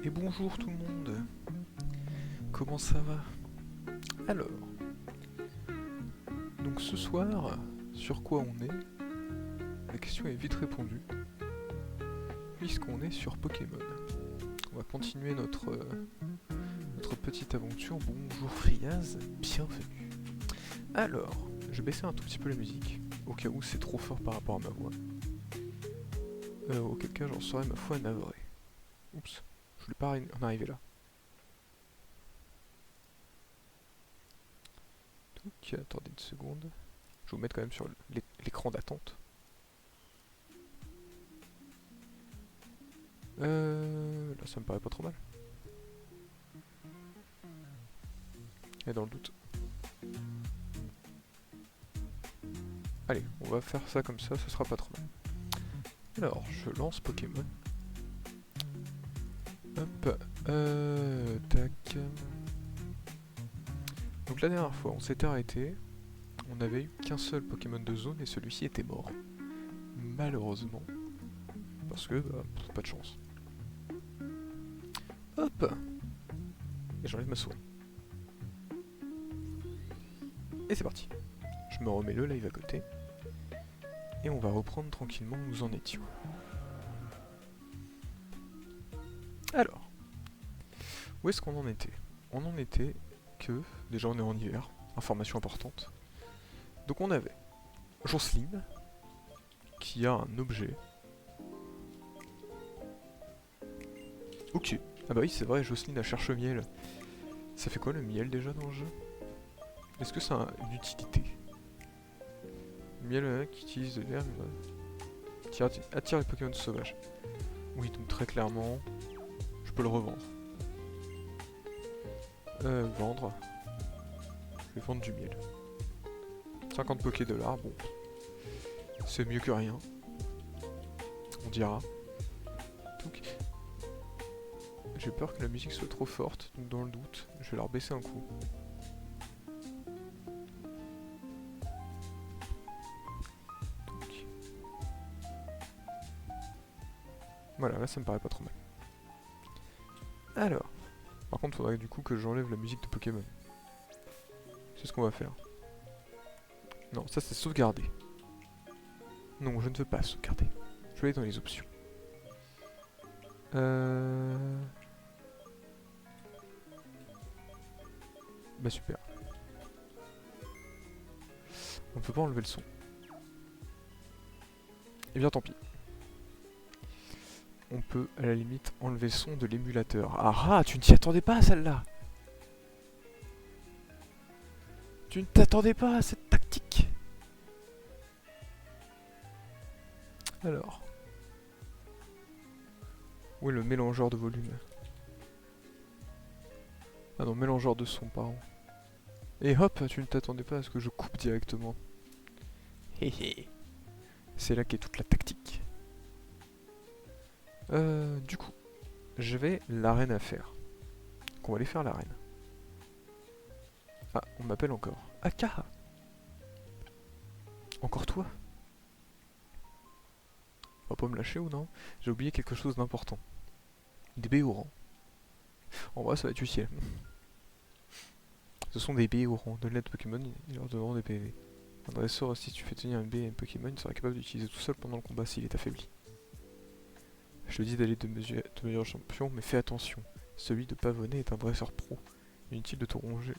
Et bonjour tout le monde. Comment ça va? Alors, donc ce soir, sur quoi on est? La question est vite répondue, puisqu'on est sur Pokémon. On va continuer notre petite aventure. Bonjour Friaz, bienvenue. Alors, je vais baisser un tout petit peu la musique, au cas où c'est trop fort par rapport à ma voix. Auquel cas j'en serais ma foi navré. Oups, je voulais pas en arriver là. Donc, attendez une seconde. Je vais vous mettre quand même sur l'écran d'attente. Là ça me paraît pas trop mal. Et dans le doute. Allez, on va faire ça comme ça sera pas trop mal. Alors, je lance Pokémon. Hop, tac. Donc la dernière fois, on s'était arrêté. On avait eu qu'un seul Pokémon de zone et celui-ci était mort. Malheureusement. Parce que, pas de chance. Hop. Et j'enlève ma souris. Et c'est parti. Je me remets le live à côté. Et on va reprendre tranquillement où nous en étions. Alors, où est-ce qu'on en était? On en était que, déjà on est en hiver, information importante. Donc on avait Jocelyne, qui a un objet. Ok. Ah bah oui c'est vrai, Jocelyne a cherche-miel. Ça fait quoi le miel déjà dans le jeu? Est-ce que ça a une utilité? Le miel qui utilise de l'herbe qui attire les Pokémon sauvages. Oui, donc très clairement, je peux le revendre. Vendre. Je vais vendre du miel. 50 Poké-dollars, bon. C'est mieux que rien. On dira. Donc, j'ai peur que la musique soit trop forte, donc dans le doute, je vais la rebaisser un coup. Donc. Voilà, là ça me paraît pas trop mal. Alors, par contre, faudrait du coup que j'enlève la musique de Pokémon. C'est ce qu'on va faire. Non, ça c'est sauvegarder. Non, je ne veux pas sauvegarder. Je vais aller dans les options. Bah super. On peut pas enlever le son. Eh bien tant pis. On peut à la limite enlever le son de l'émulateur. Ah ah, tu ne t'y attendais pas à celle-là. Tu ne t'attendais pas à cette tactique. Alors. Où est le mélangeur de volume? Ah non, mélangeur de son, pardon. Et hop, tu ne t'attendais pas à ce que je coupe directement. Héhé. C'est là qu'est toute la tactique. Du coup, j'avais l'arène à faire. Donc on va aller faire l'arène. Ah, on m'appelle encore. Aka! Encore toi? On va pas me lâcher ou non? J'ai oublié quelque chose d'important. Des Béorans. En vrai, ça va être utile. Ce sont des Béorans. Donne l'aide Pokémon, ils leur donneront des PV. Un dresseur, si tu fais tenir un B à un Pokémon, il sera capable d'utiliser tout seul pendant le combat s'il est affaibli. Je te dis d'aller de meilleur champion, mais fais attention. Celui de Pavonnet est un dresseur pro. Inutile de te ronger.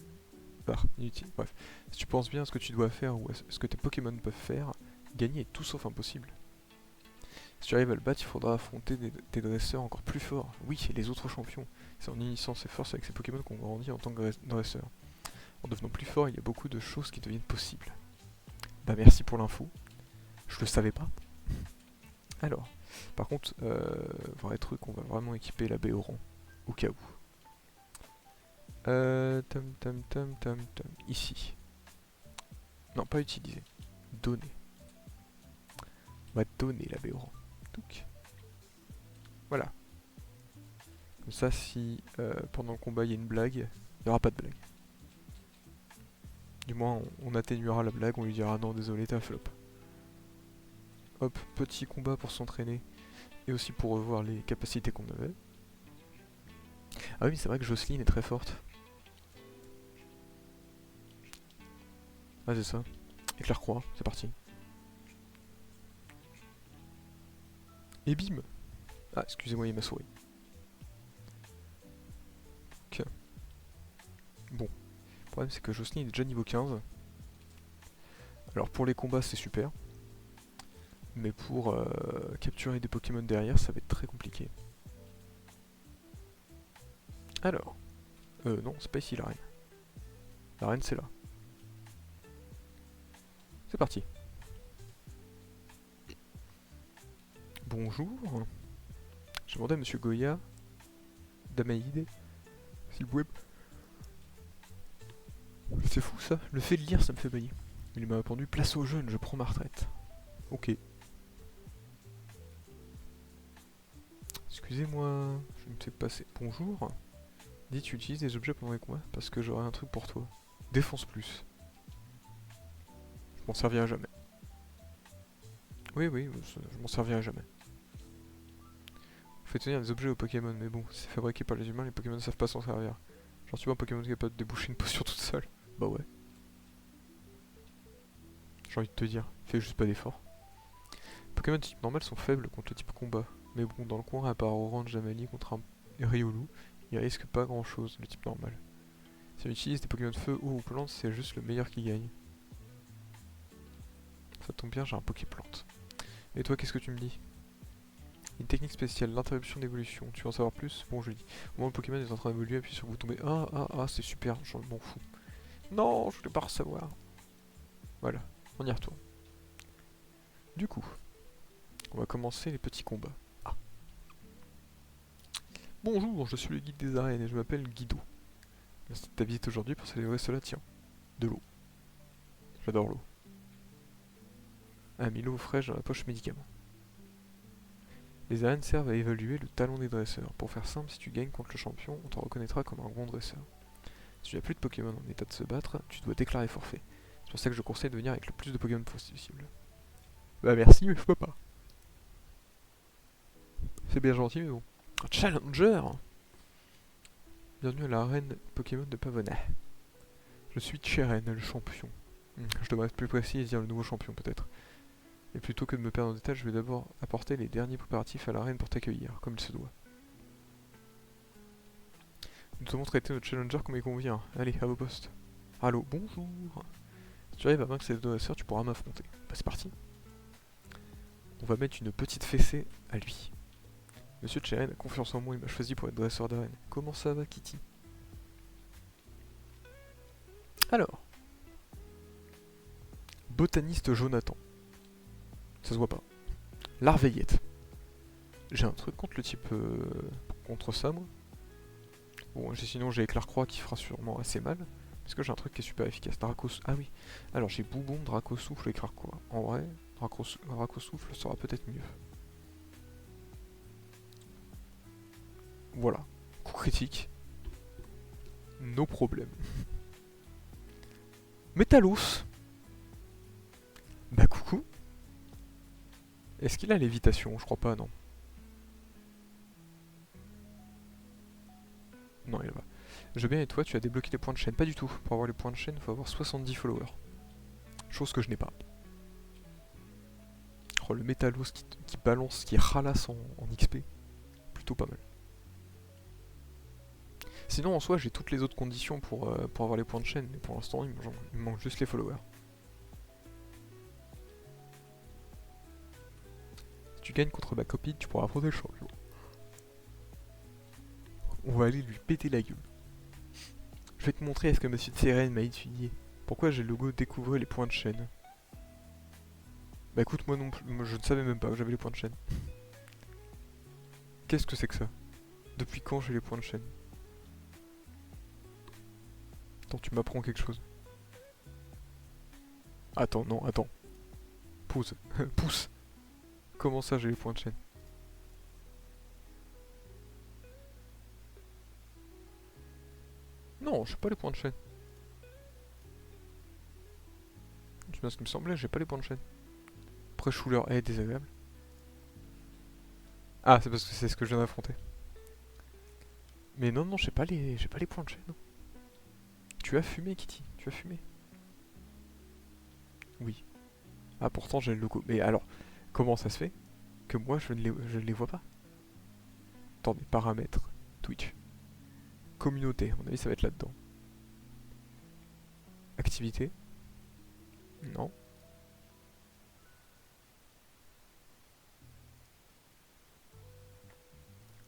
Inutile. Bref. Si tu penses bien à ce que tu dois faire ou à ce que tes Pokémon peuvent faire, gagner est tout sauf impossible. Si tu arrives à le battre, il faudra affronter des dresseurs encore plus forts. Oui, et les autres champions. C'est en initiant ses forces avec ces Pokémon qu'on grandit en tant que dresseur. En devenant plus fort, il y a beaucoup de choses qui deviennent possibles. Bah merci pour l'info. Je le savais pas. Alors, par contre, vrai truc, on va vraiment équiper la Béoran. Au cas où. Ici. Non, pas utiliser. Donner. On va donner la Béoran. Donc. Voilà. Comme ça, si pendant le combat il y a une blague, il n'y aura pas de blague. Du moins, on atténuera la blague, on lui dira non, désolé, t'es un flop. Hop, petit combat pour s'entraîner et aussi pour revoir les capacités qu'on avait. Ah oui, c'est vrai que Jocelyne est très forte. Ah, c'est ça. Éclair-croix, c'est parti. Et bim! Ah, excusez-moi, il m'a souri. Ok. Bon. Le problème, c'est que Jocelyne est déjà niveau 15. Alors, pour les combats, c'est super. Mais pour capturer des Pokémon derrière, ça va être très compliqué. Alors. Non, c'est pas ici la reine. La reine, c'est là. C'est parti. Bonjour. J'ai demandé à Monsieur Goya, Damaïde, s'il vous plaît. C'est fou ça, le fait de lire ça me fait bailler. Il m'a répondu place aux jeunes, je prends ma retraite. Ok. Excusez-moi, je ne sais pas passer. Bonjour. Dis tu utilises des objets pendant les combats parce que j'aurai un truc pour toi. Défense plus. Je m'en servirai jamais. Oui, oui, je m'en servirai jamais. Vous faites tenir des objets aux Pokémon, mais bon, c'est fabriqué par les humains, les Pokémon ne savent pas s'en servir. Genre tu vois un Pokémon capable de déboucher une potion toute seule. Bah ouais. J'ai envie de te dire, fais juste pas d'effort. Les Pokémon de type normal sont faibles contre le type combat. Mais bon, dans le coin, à part Orange Jamali contre un Riolu, il risque pas grand chose, le type normal. Si on utilise des Pokémon de feu, eau ou plante, c'est juste le meilleur qui gagne. Ça tombe bien, j'ai un Poképlante. Et toi, qu'est-ce que tu me dis? Une technique spéciale, l'interruption d'évolution. Tu veux en savoir plus? Bon, je dis. Au moment où le Pokémon est en train d'évoluer, appuie sur le bouton B. Ah, c'est super, j'en m'en fous. Non, je voulais pas recevoir. Voilà, on y retourne. Du coup, on va commencer les petits combats. Ah. Bonjour, je suis le guide des arènes et je m'appelle Guido. Merci de ta visite aujourd'hui pour célébrer cela, tiens. De l'eau. J'adore l'eau. Ah, mis l'eau fraîche dans la poche médicament. Les arènes servent à évaluer le talent des dresseurs. Pour faire simple, si tu gagnes contre le champion, on te reconnaîtra comme un bon dresseur. Si tu n'as plus de Pokémon en état de se battre, tu dois déclarer forfait. C'est pour ça que je conseille de venir avec le plus de Pokémon possible. Bah merci, mais je peux pas. C'est bien gentil, mais bon. Challenger! Bienvenue à l'arène Pokémon de Pavona. Je suis Cheren, le champion. Je devrais être plus précis et dire le nouveau champion peut-être. Et plutôt que de me perdre en détail, je vais d'abord apporter les derniers préparatifs à l'arène pour t'accueillir, comme il se doit. Nous devons traiter notre challenger comme il convient. Allez, à vos postes. Allô, bonjour. Si tu arrives à vaincre ces deux dresseurs, tu pourras m'affronter. Bah c'est parti. On va mettre une petite fessée à lui. Monsieur Cheren a confiance en moi, il m'a choisi pour être dresseur d'arène. Comment ça va, Kitty? Alors. Botaniste Jonathan. Ça se voit pas. Larveillette. J'ai un truc contre le type... contre ça, moi. Bon, sinon j'ai Éclair-Croix qui fera sûrement assez mal. Parce que j'ai un truc qui est super efficace. Dracos... Ah oui. Alors j'ai Boubon, Dracosouffle, Éclair-Croix. En vrai, Dracosouffle sera peut-être mieux. Voilà. Coup critique. No problème. Métalos. Bah coucou. Est-ce qu'il a lévitation? Je crois pas, non. Non, il va. Je veux bien, et toi, tu as débloqué les points de chaîne? Pas du tout. Pour avoir les points de chaîne, il faut avoir 70 followers. Chose que je n'ai pas. Oh, le Métalos qui balance, qui ralasse en XP. Plutôt pas mal. Sinon, en soi, j'ai toutes les autres conditions pour avoir les points de chaîne, mais pour l'instant, il me manque juste les followers. Si tu gagnes contre ma copine, tu pourras affronter le champion. On va aller lui péter la gueule. Je vais te montrer est-ce que Monsieur Tseren m'a étudié. Pourquoi j'ai le logo découvrir les points de chaîne? Bah écoute, moi non plus, je ne savais même pas que j'avais les points de chaîne. Qu'est-ce que c'est que ça? Depuis quand j'ai les points de chaîne? Attends, tu m'apprends quelque chose. Attends, non, attends. Pause. Pousse. Comment ça j'ai les points de chaîne? Non, j'ai pas les points de chaîne. C'est bien ce qui me semblait, j'ai pas les points de chaîne. Pré-Schuler est désagréable. Ah, c'est parce que c'est ce que je viens d'affronter. Mais non, non, j'ai pas les points de chaîne. Tu as fumé, Kitty, tu as fumé. Oui. Ah, pourtant j'ai le logo. Mais alors, comment ça se fait que moi je ne les vois pas? Attendez, paramètres, Twitch. Communauté, à mon avis ça va être là-dedans. Activité. Non.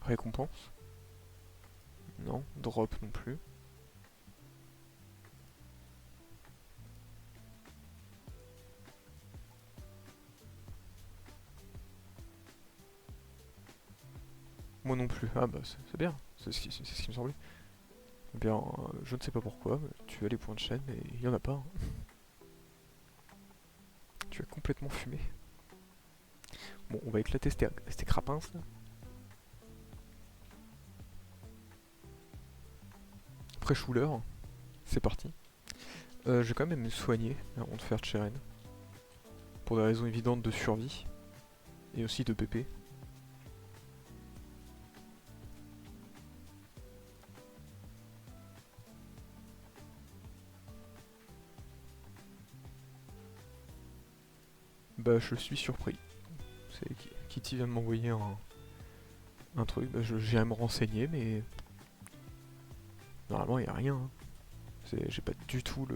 Récompense. Non. Drop non plus. Moi non plus. Ah bah c'est bien, c'est ce qui me semblait. Eh bien, je ne sais pas pourquoi, mais tu as les points de chaîne et il y en a pas, hein. Tu as complètement fumé. Bon, on va éclater ces crapins là. Après Schuller, c'est parti. Je vais quand même me soigner avant de faire Cheren. Pour des raisons évidentes de survie. Et aussi de PP. Bah je suis surpris. C'est Kitty vient de m'envoyer un truc, bah, j'ai à me renseigner mais normalement il n'y a rien, hein. J'ai pas du tout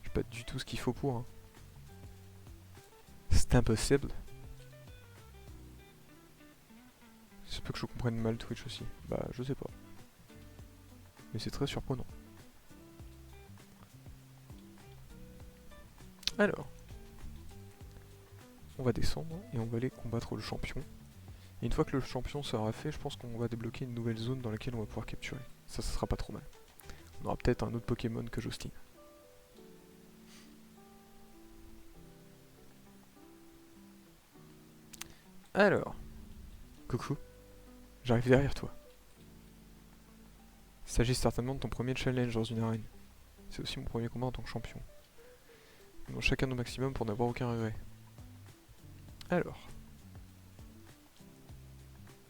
j'ai pas du tout ce qu'il faut pour, hein. C'est impossible. C'est peu que je comprenne mal Twitch aussi. Bah je sais pas. Mais c'est très surprenant. Alors, on va descendre et on va aller combattre le champion. Et une fois que le champion sera fait, je pense qu'on va débloquer une nouvelle zone dans laquelle on va pouvoir capturer. Ça sera pas trop mal. On aura peut-être un autre Pokémon que Jostine. Alors, coucou, j'arrive derrière toi. Il s'agit certainement de ton premier challenge dans une arène. C'est aussi mon premier combat en tant que champion. Nous allons chacun au maximum pour n'avoir aucun regret. Alors.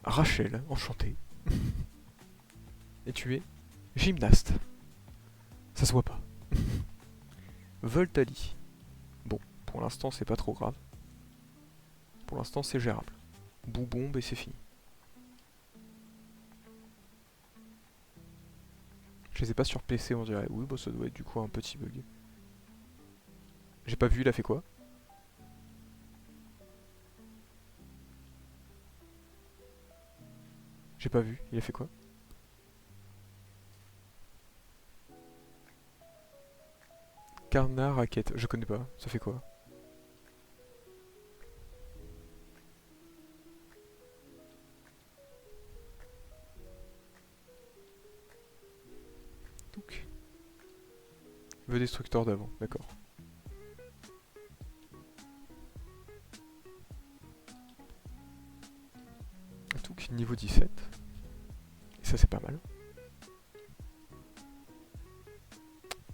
Rachel, enchanté. Et tu es gymnaste. Ça se voit pas. Voltali. Bon, pour l'instant c'est pas trop grave. Pour l'instant c'est gérable. Boubombe et c'est fini. Je les ai pas sur PC on dirait. Oui bah ça doit être du coup un petit bug. J'ai pas vu, il a fait quoi? J'ai pas vu, il a fait quoi? Carna raquette, je connais pas, ça fait quoi? Donc. Le destructeur d'avant, d'accord. Donc niveau 17. Et ça c'est pas mal.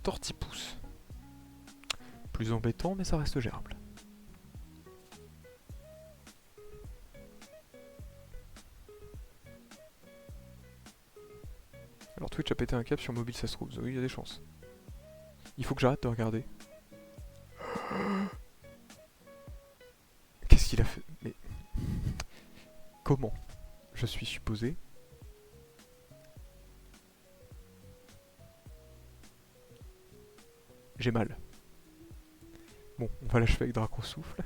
Tortipousse. Plus embêtant mais ça reste gérable. Alors Twitch a pété un câble sur mobile ça se trouve, oui il y a des chances. Il faut que j'arrête de regarder. Qu'est-ce qu'il a fait? Mais... Comment? Je suis supposé... J'ai mal. Bon, on va l'achever avec Draco Souffle.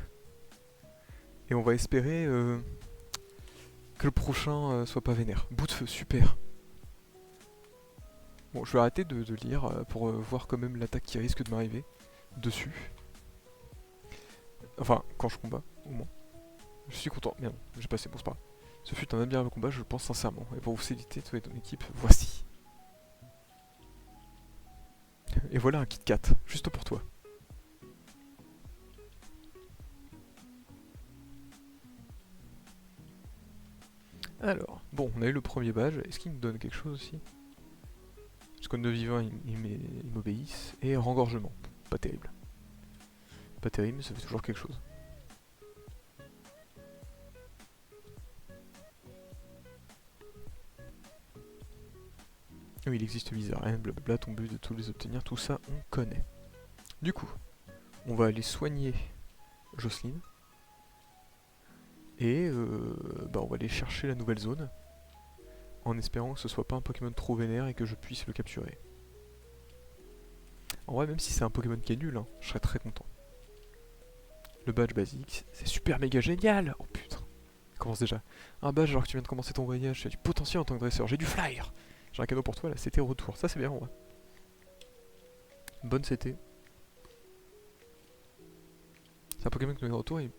Et on va espérer que le prochain soit pas vénère. Bout de feu, super. Bon, je vais arrêter de lire pour voir quand même l'attaque qui risque de m'arriver dessus. Enfin, quand je combats, au moins. Je suis content. Mais non, j'ai passé, bon c'est pas grave. Ce fut un admirable combat, je le pense sincèrement. Et pour vous féliciter, toi et ton équipe, voici. Et voilà un Kit Kat, juste pour toi. Alors, bon, on a eu le premier badge. Est-ce qu'il me donne quelque chose aussi? Parce que 9 vivants, ils m'obéissent. Et rengorgement. Pas terrible. Pas terrible, mais ça fait toujours quelque chose. Oui, il existe 8 arènes, blablabla, ton but de tous les obtenir, tout ça on connaît. Du coup, on va aller soigner Jocelyne. Et bah on va aller chercher la nouvelle zone. En espérant que ce soit pas un Pokémon trop vénère et que je puisse le capturer. En vrai, même si c'est un Pokémon qui est nul, hein, je serais très content. Le badge basique, c'est super méga génial. Oh putain, commence déjà. Un badge alors que tu viens de commencer ton voyage, tu as du potentiel en tant que dresseur, j'ai du flyer. J'ai un cadeau pour toi là, c'était retour, ça c'est bien en vrai. Bonne CT. C'est un Pokémon qui met de retour et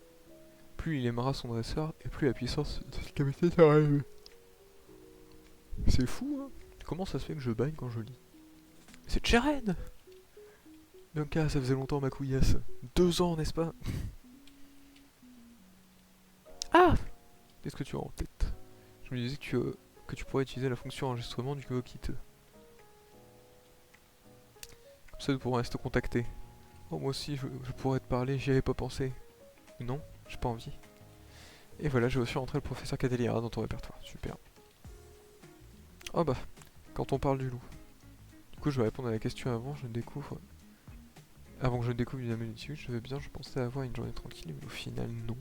plus il aimera son dresseur et plus la puissance de cette capacité arrive. C'est fou hein. Comment ça se fait que je bagne quand je lis? C'est Cheren. Bianca, ça faisait longtemps ma couillasse. 2 ans, n'est-ce pas? Ah! Qu'est-ce que tu as en tête? Je me disais que tu pourrais utiliser la fonction enregistrement du Go-Kit. Comme ça, nous pourrons rester contacter. Oh, moi aussi, je pourrais te parler, j'y avais pas pensé. Non, j'ai pas envie. Et voilà, j'ai aussi rentré le professeur Cadelira dans ton répertoire. Super. Oh bah, quand on parle du loup. Du coup, je vais répondre à la question avant, je découvre... Avant que je ne découvre une amélioration, je vais bien, je pensais avoir une journée tranquille, mais au final, non.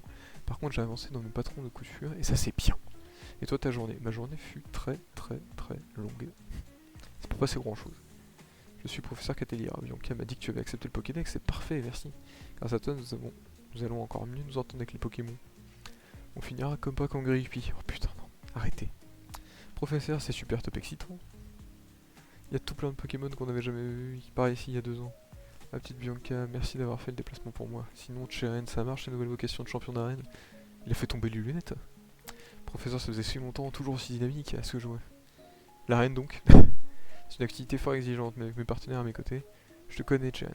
Par contre, j'ai avancé dans mes patrons de couture, et ça, c'est bien. Et toi, ta journée? Ma journée fut très longue. C'est pas passé grand chose. Je suis professeur Catelliera. Bianca m'a dit que tu avais accepté le Pokédex, c'est parfait, merci. Grâce à toi, nous allons encore mieux nous entendre avec les Pokémon. On finira comme pas comme Grippy. Oh putain, non, arrêtez. Professeur, c'est super top excitant. Il y a tout plein de Pokémon qu'on n'avait jamais vu qui paraissent ici il y a 2 ans. La petite Bianca, merci d'avoir fait le déplacement pour moi. Sinon, Cheren, ça marche, la nouvelle vocation de champion d'arène. Il a fait tomber les lunettes. Professeur, ça faisait si longtemps, toujours aussi dynamique, à ce que je vois. L'arène donc. C'est une activité fort exigeante, mais avec mes partenaires à mes côtés, je te connais, Cheren.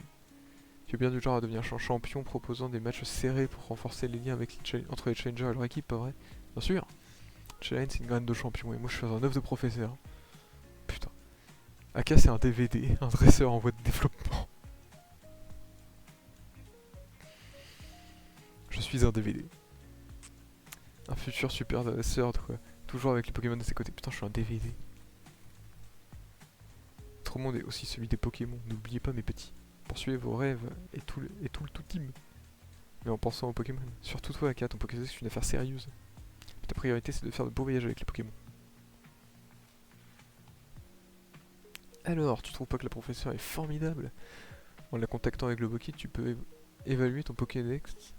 Tu es bien du genre à devenir champion, proposant des matchs serrés pour renforcer les liens entre les challengers et leur équipe, pas vrai? Bien sûr. Cheren, c'est une graine de champion, et moi je suis un œuf de professeur. Putain. Aka, c'est un DVD, un dresseur en voie de développement. Je suis un DVD. Un futur super dresseur, quoi. Toujours avec les Pokémon de ses côtés. Putain, je suis un DVD. Notre monde est aussi celui des Pokémon. N'oubliez pas, mes petits. Poursuivez vos rêves et tout le tout team. Mais en pensant aux Pokémon. Surtout toi, Aka, ton Pokémon c'est une affaire sérieuse. Ta priorité, c'est de faire de beaux voyages avec les Pokémon. Alors, tu trouves pas que la professeure est formidable? En la contactant avec le Bokit, tu peux évaluer ton Pokédex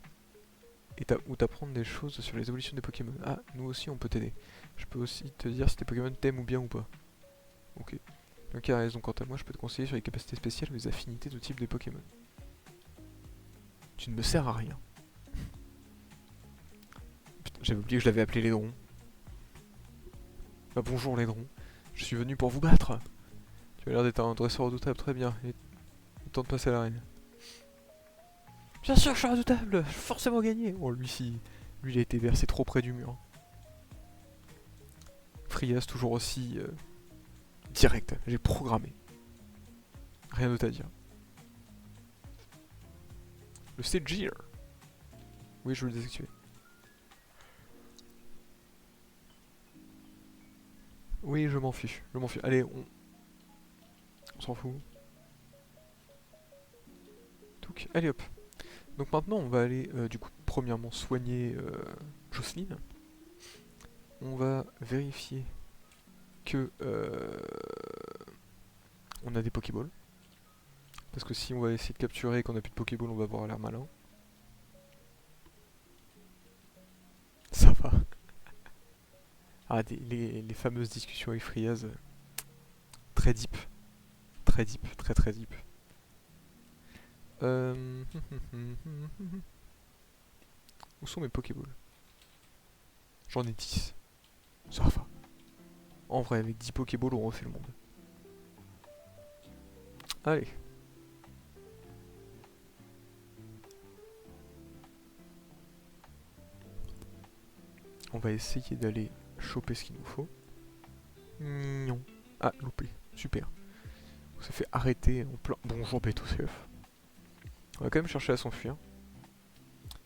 ou t'apprendre des choses sur les évolutions des Pokémon. Ah, nous aussi on peut t'aider. Je peux aussi te dire si tes Pokémon t'aiment ou bien ou pas. Ok. Donc à raison, quant à moi, je peux te conseiller sur les capacités spéciales ou les affinités de type des Pokémon. Tu ne me sers à rien. Putain, j'avais oublié que je l'avais appelé Laidron. Bah bonjour Laidron. Je suis venu pour vous battre. Tu as l'air d'être un dresseur redoutable, très bien. Il est temps de passer à l'arène. Bien sûr, je suis redoutable, je vais forcément gagner. Bon, lui, lui, il a été versé trop près du mur. Frias, toujours aussi direct. J'ai programmé. Rien d'autre à dire. Le Stagir. Oui, je veux le désactiver. Oui, je m'en fiche. Je m'en fiche. Allez, on s'en fout. Touc. Allez hop. Donc maintenant, on va aller, du coup, premièrement soigner Jocelyne. On va vérifier que on a des Pokéballs. Parce que si on va essayer de capturer et qu'on a plus de Pokéball, on va avoir l'air malin. Ça va. Ah, les fameuses discussions avec Friaz. Très deep. Très deep, très deep. Où sont mes Pokéballs? J'en ai 10. Ça va. En vrai, avec 10 Pokéballs, on refait le monde. Allez. On va essayer d'aller choper ce qu'il nous faut. Non. Ah, loupé. Super. On s'est fait arrêter en plein... Bonjour Betosef. On va quand même chercher à s'enfuir.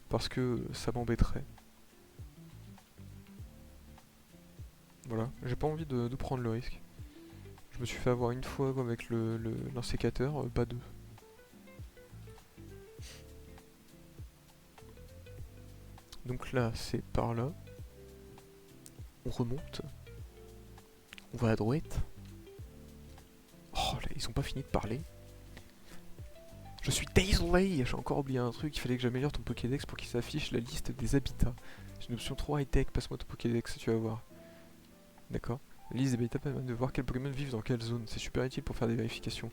Parce que ça m'embêterait. Voilà. J'ai pas envie de prendre le risque. Je me suis fait avoir une fois avec l'insécateur, pas deux. Donc là, c'est par là. On remonte. On va à droite. Oh là, ils ont pas fini de parler. Je suis désolé, j'ai encore oublié un truc, il fallait que j'améliore ton Pokédex pour qu'il s'affiche la liste des habitats. J'ai une option trop high-tech, passe-moi ton Pokédex, tu vas voir. D'accord. La liste des habitats permet de voir quels Pokémon vivent dans quelle zone, c'est super utile pour faire des vérifications.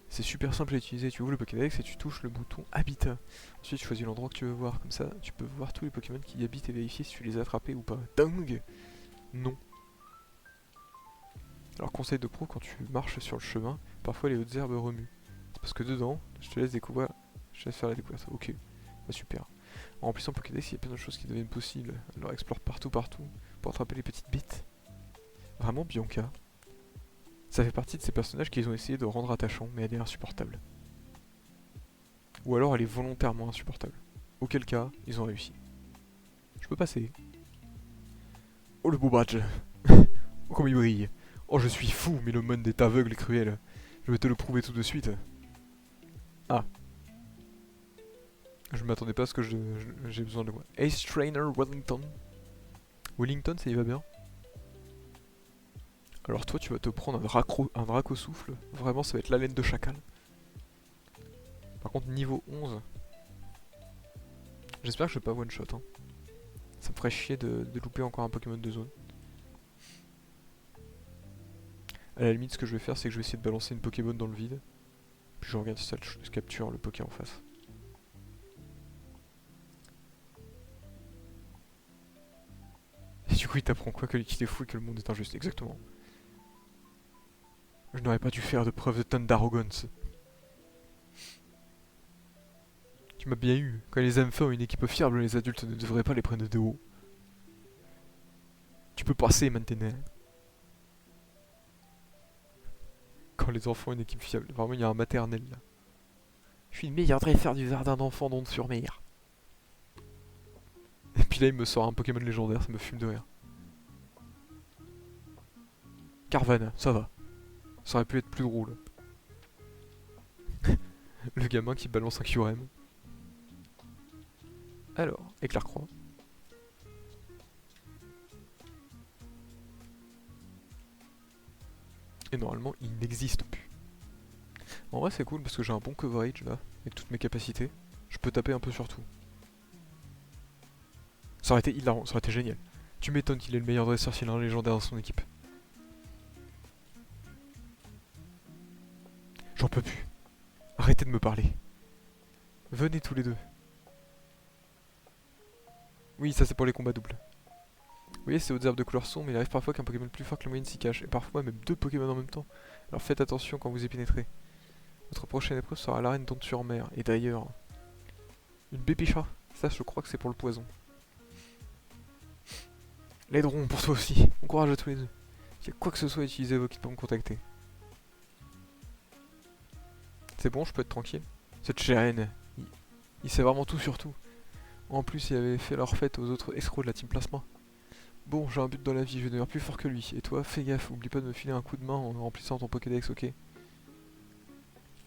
C'est super simple à utiliser, tu ouvres le Pokédex et tu touches le bouton Habitat. Ensuite tu choisis l'endroit que tu veux voir, comme ça tu peux voir tous les Pokémon qui y habitent et vérifier si tu les as attrapés ou pas. Dingue. Non. Alors conseil de pro, quand tu marches sur le chemin, parfois les hautes herbes remuent. C'est parce que dedans, je te laisse découvrir, je te laisse faire la découverte. Ok, bah super. En remplissant Pokédex, il y a plein de choses qui deviennent possibles. Alors explore partout pour attraper les petites bites. Vraiment Bianca, ça fait partie de ces personnages qu'ils ont essayé de rendre attachants, mais elle est insupportable. Ou alors elle est volontairement insupportable. Auquel cas, ils ont réussi. Je peux passer. Oh le beau badge. Oh comme il brille. Oh je suis fou, mais le monde est aveugle et cruel. Je vais te le prouver tout de suite. Ah. Je m'attendais pas à ce que j'ai besoin de moi. Ace Trainer Wellington. Wellington, ça y va bien. Alors toi, tu vas te prendre un draco souffle. Vraiment, ça va être la laine de chacal. Par contre, niveau 11. J'espère que je vais pas one-shot. Hein. Ça me ferait chier de louper encore un Pokémon de zone. À la limite, ce que je vais faire, c'est que je vais essayer de balancer une Pokéball dans le vide. Puis je regarde si ça capture le Poké en face. Et du coup, il t'apprend quoi? Que l'équité est fou et que le monde est injuste. Exactement. Je n'aurais pas dû faire de preuve de tonne d'arrogance. Tu m'as bien eu. Quand les enfants ont une équipe fiable, les adultes ne devraient pas les prendre de haut. Tu peux passer maintenant. Quand les enfants ont une équipe fiable. Vraiment, il y a un maternel là. Je suis le meilleur dresseur du jardin d'enfants d'Onde-sur-Mer. Et puis là, il me sort un Pokémon légendaire, ça me fume de rire. Carvan, ça va. Ça aurait pu être plus drôle. Le gamin qui balance un QRM. Alors, Éclair-Croix. Et normalement, il n'existe plus. En vrai, c'est cool parce que j'ai un bon coverage là, avec toutes mes capacités. Je peux taper un peu sur tout. Ça aurait été hilarant, ça aurait été génial. Tu m'étonnes qu'il est le meilleur dresseur s'il a un légendaire dans son équipe. J'en peux plus. Arrêtez de me parler. Venez tous les deux. Oui, ça c'est pour les combats doubles. Vous voyez, c'est aux herbes de couleur sombre, mais il arrive parfois qu'un Pokémon plus fort que la moyenne s'y cache, et parfois même deux Pokémon en même temps. Alors faites attention quand vous y pénétrez. Votre prochaine épreuve sera l'arène d'Onde-sur-Mer, et d'ailleurs... Une Bépicha, ça je crois que c'est pour le poison. L'aideront pour toi aussi, bon courage à tous les deux. S'il y a quoi que ce soit, utilisez vos kits pour me contacter. C'est bon, je peux être tranquille. Cette chaîne, il sait vraiment tout sur tout. En plus, il avait fait leur fête aux autres escrocs de la Team Plasma. Bon, j'ai un but dans la vie, je vais devenir plus fort que lui. Et toi, fais gaffe, oublie pas de me filer un coup de main en remplissant ton Pokédex, ok?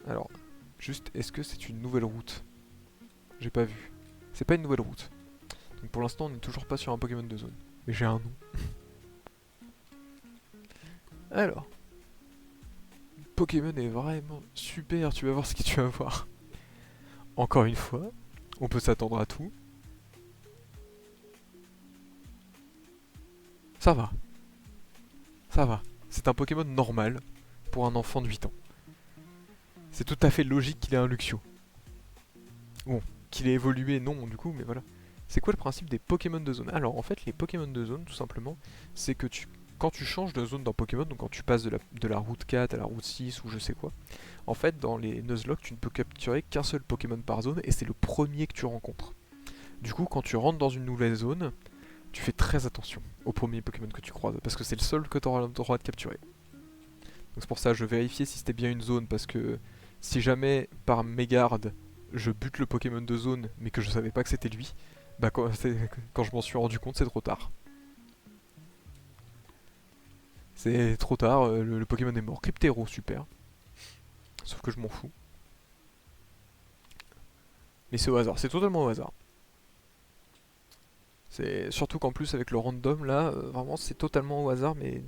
Alors, juste, est-ce que c'est une nouvelle route? J'ai pas vu. C'est pas une nouvelle route. Donc pour l'instant, on n'est toujours pas sur un Pokémon de zone. Mais j'ai un nom. Alors. Pokémon est vraiment super, tu vas voir ce que tu vas voir. Encore une fois, on peut s'attendre à tout. Ça va. Ça va. C'est un Pokémon normal pour un enfant de 8 ans. C'est tout à fait logique qu'il ait un Luxio. Bon, qu'il ait évolué, non, du coup, mais voilà. C'est quoi le principe des Pokémon de zone? Alors, en fait, les Pokémon de zone, tout simplement, c'est que quand tu changes de zone d'un Pokémon, donc quand tu passes de la route 4 à la route 6 ou je sais quoi, en fait, dans les Nuzlocke, tu ne peux capturer qu'un seul Pokémon par zone et c'est le premier que tu rencontres. Du coup, quand tu rentres dans une nouvelle zone, tu fais très attention au premier Pokémon que tu croises parce que c'est le seul que tu auras le droit de capturer. Donc c'est pour ça que je vérifiais si c'était bien une zone parce que si jamais par mégarde je bute le Pokémon de zone mais que je savais pas que c'était lui, bah quand je m'en suis rendu compte c'est trop tard. C'est trop tard, le Pokémon est mort. Cryptero, super. Sauf que je m'en fous. Mais c'est au hasard, c'est totalement au hasard. C'est surtout qu'en plus avec le random là, vraiment c'est totalement au hasard, mais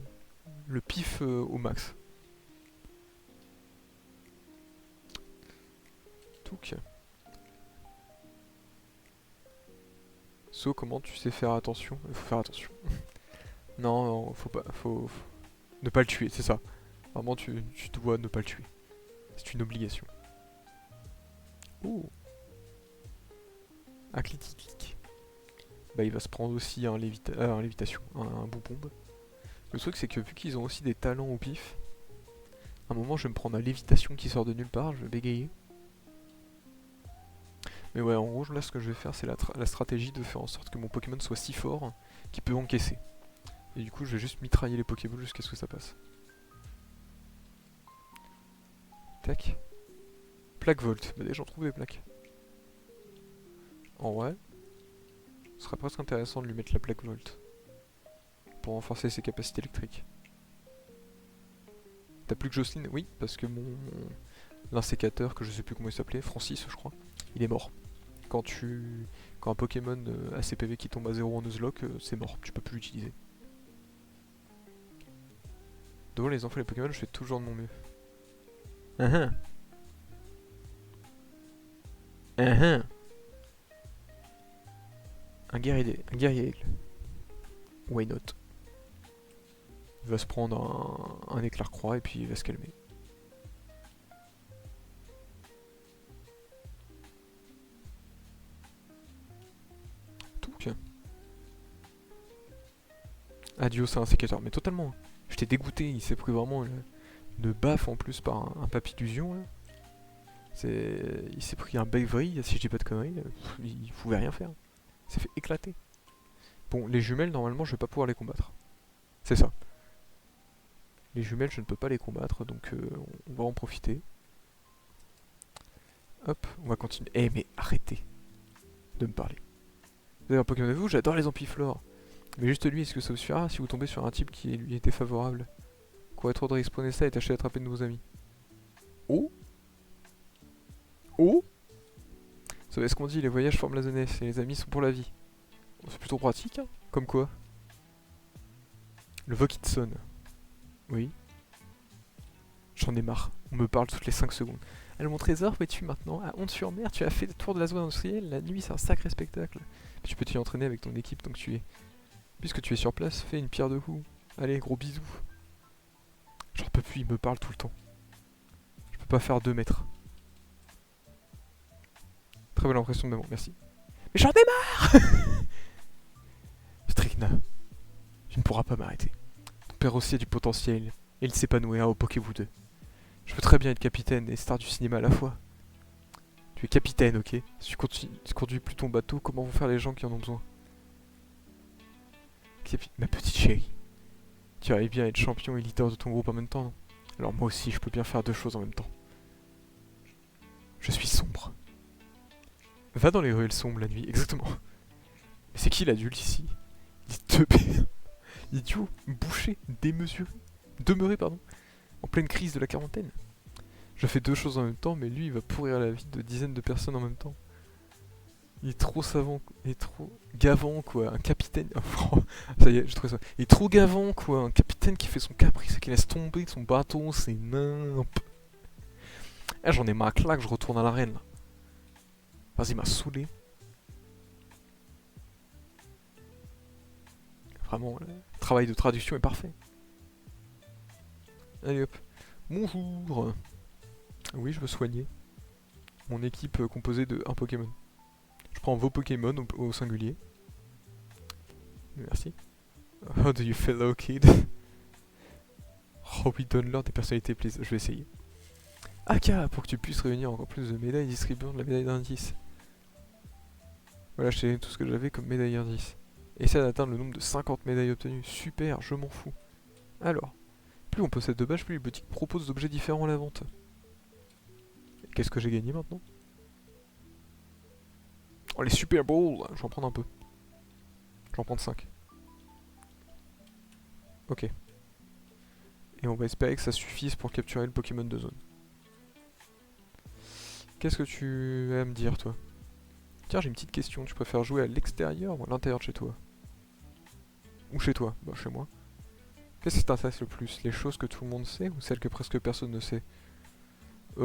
le pif au max. Touk. So, comment tu sais faire attention? Il faut faire attention. Non, non, faut pas, ne pas le tuer, c'est ça. Vraiment, tu dois ne pas le tuer. C'est une obligation. Ouh. Un clic. Bah, il va se prendre aussi un, un lévitation, un bout bombe. Le truc, c'est que vu qu'ils ont aussi des talents au pif, à un moment, je vais me prendre un lévitation qui sort de nulle part, je vais bégayer. Mais ouais, en gros, là, ce que je vais faire, c'est la stratégie de faire en sorte que mon Pokémon soit si fort qu'il peut encaisser. Et du coup, je vais juste mitrailler les Pokéballs jusqu'à ce que ça passe. Tac. Plaque Volt. Bah, déjà, j'en trouve des plaques. En vrai, ce serait presque intéressant de lui mettre la plaque Volt pour renforcer ses capacités électriques. T'as plus que Jocelyne? Oui, parce que mon l'insécateur, que je sais plus comment il s'appelait, Francis, je crois, il est mort. Quand un Pokémon a ses PV qui tombe à 0 en Nuzlocke, c'est mort, tu peux plus l'utiliser. Devant les enfants et les Pokémon, je fais toujours de mon mieux. Un guerrier aigle. Why not? Il va se prendre un éclair croix et puis il va se calmer. Touc. Adieu, c'est un sécateur, mais totalement. J'étais dégoûté, il s'est pris vraiment une baffe en plus par un papillusion. Il s'est pris un Bavry, si je dis pas de conneries, il pouvait rien faire. Il s'est fait éclater. Bon, les jumelles, normalement, je vais pas pouvoir les combattre. C'est ça. Les jumelles, je ne peux pas les combattre, donc on va en profiter. Hop, on va continuer. Eh, mais arrêtez de me parler. Vous avez un Pokémon de vous, j'adore les ampiflores. Mais juste lui, est-ce que ça vous suffira si vous tombez sur un type qui lui est défavorable? Courez trop de respawner ça et tâchez d'attraper de nouveaux amis. Oh. Oh. Vous savez ce qu'on dit, les voyages forment la jeunesse et les amis sont pour la vie. C'est plutôt pratique, hein. Comme quoi. Le Vokitson. Oui. J'en ai marre. On me parle toutes les 5 secondes. Alors mon trésor, où es-tu maintenant? À Honte-sur-Mer, tu as fait le tour de la zone industrielle. La nuit, c'est un sacré spectacle. Puis tu peux t'y entraîner avec ton équipe tant que tu es. Puisque tu es sur place, fais une pierre de coups. Allez, gros bisous. J'en peux plus, il me parle tout le temps. Je peux pas faire 2 mètres. Très belle impression de maman, merci. Mais j'en ai marre. Strigna, tu ne pourras pas m'arrêter. Ton père aussi a du potentiel, et il s'épanouira au Pokémon 2. Je veux très bien être capitaine et star du cinéma à la fois. Tu es capitaine, ok? Si tu conduis plus ton bateau, comment vont faire les gens qui en ont besoin? Ma petite chérie, tu arrives bien à être champion et leader de ton groupe en même temps, non? Alors moi aussi, je peux bien faire 2 choses en même temps. Je suis sombre. Va dans les ruelles sombres la nuit, exactement. Mais c'est qui l'adulte ici? Il est teubé. Idiot, bouché, démesuré. Demeuré, pardon. En pleine crise de la quarantaine. Je fais 2 choses en même temps, mais lui, il va pourrir la vie de dizaines de personnes en même temps. Il est trop savant, il est trop gavant, quoi. Un capitaine. Oh, ça y est, j'ai trouvé ça. Il est trop gavant, quoi. Un capitaine qui fait son caprice et qui laisse tomber son bateau, c'est nimp. Eh, j'en ai marre, claque, je retourne à l'arène, là. Vas-y, il m'a saoulé. Vraiment, le travail de traduction est parfait. Allez hop. Bonjour. Oui, je veux soigner. Mon équipe composée de un Pokémon. Je prends vos Pokémon au singulier. Merci. How do you fellow kid? Oh oui, donne-leur des personnalités, please. Je vais essayer. Aka, pour que tu puisses réunir encore plus de médailles, distribuant de la médaille d'indice. Voilà, je t'ai donné tout ce que j'avais comme médaille d'indice. Essaie d'atteindre le nombre de 50 médailles obtenues. Super, je m'en fous. Alors, plus on possède de badges, plus les boutiques proposent d'objets différents à la vente. Qu'est-ce que j'ai gagné maintenant? Oh, les Super Bowls. Je vais en prendre un peu. Je vais en prendre 5. Ok. Et on va espérer que ça suffise pour capturer le Pokémon de zone. Qu'est-ce que tu vas me dire, toi? Tiens, j'ai une petite question. Tu préfères jouer à l'extérieur ou à l'intérieur de chez toi? Ou chez toi? Bah, chez moi. Qu'est-ce qui t'intéresse le plus? Les choses que tout le monde sait ou celles que presque personne ne sait? Ce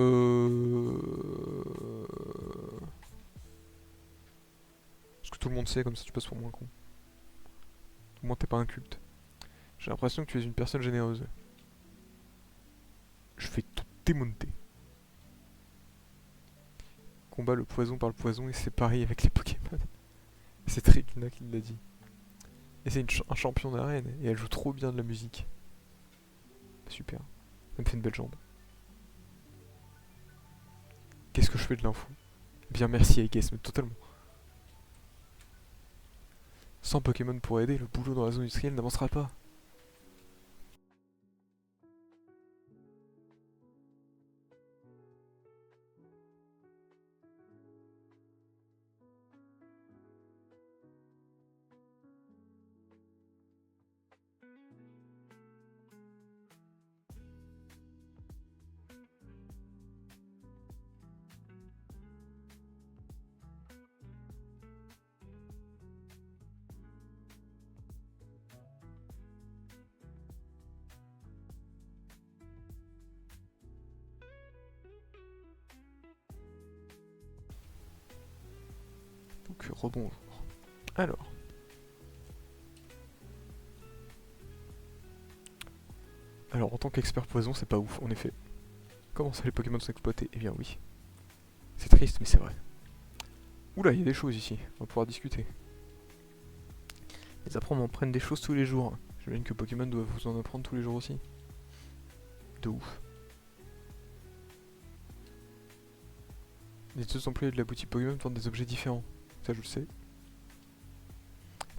que tout le monde sait, comme ça tu passes pour moins con. Au moins t'es pas un culte. J'ai l'impression que tu es une personne généreuse. Je fais tout démonter. Combat le poison par le poison et c'est pareil avec les Pokémon. C'est Trikina qui l'a dit. Et c'est un champion d'arène et elle joue trop bien de la musique. Super. Elle me fait une belle jambe. Qu'est-ce que je fais de l'info? Bien merci I guess, mais totalement. Sans Pokémon pour aider, le boulot dans la zone industrielle n'avancera pas. Donc rebonjour. Alors. Alors en tant qu'expert poison, c'est pas ouf, en effet. Comment ça les Pokémon sont exploités? Eh bien oui. C'est triste, mais c'est vrai. Oula, il y a des choses ici, on va pouvoir discuter. Les apprenants m'apprennent des choses tous les jours. J'imagine que Pokémon doivent vous en apprendre tous les jours aussi. De ouf. Les deux employés de la boutique Pokémon vendent des objets différents. Ça, je le sais.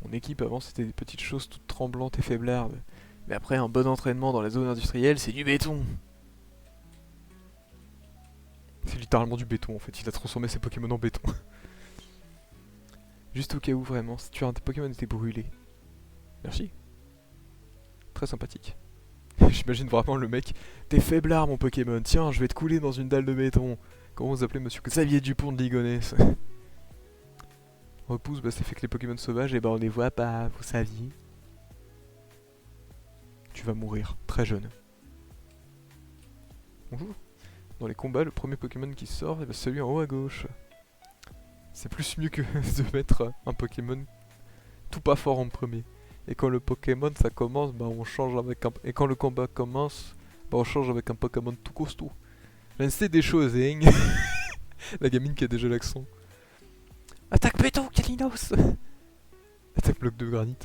Mon équipe avant, c'était des petites choses toutes tremblantes et faiblardes. Mais après, un bon entraînement dans la zone industrielle, c'est du béton. C'est littéralement du béton en fait. Il a transformé ses Pokémon en béton. Juste au cas où, vraiment, si tu as un Pokémon était brûlé. Merci. Très sympathique. J'imagine vraiment le mec. T'es faiblard, mon Pokémon. Tiens, je vais te couler dans une dalle de béton. Comment vous appelez monsieur Xavier Dupont de Ligonnès? Repousse, bah ça fait que les Pokémon sauvages, et bah on les voit pas, vous saviez. Tu vas mourir, très jeune. Bonjour. Dans les combats, le premier Pokémon qui sort, c'est celui en haut à gauche. C'est plus mieux que de mettre un Pokémon tout pas fort en premier. Et quand le Pokémon ça commence, bah on change avec un... Et quand le combat commence, bah on change avec un Pokémon tout costaud. J'en sais des choses, hein. La gamine qui a déjà l'accent. Attaque béton, Kalinos. Attaque bloc de granit.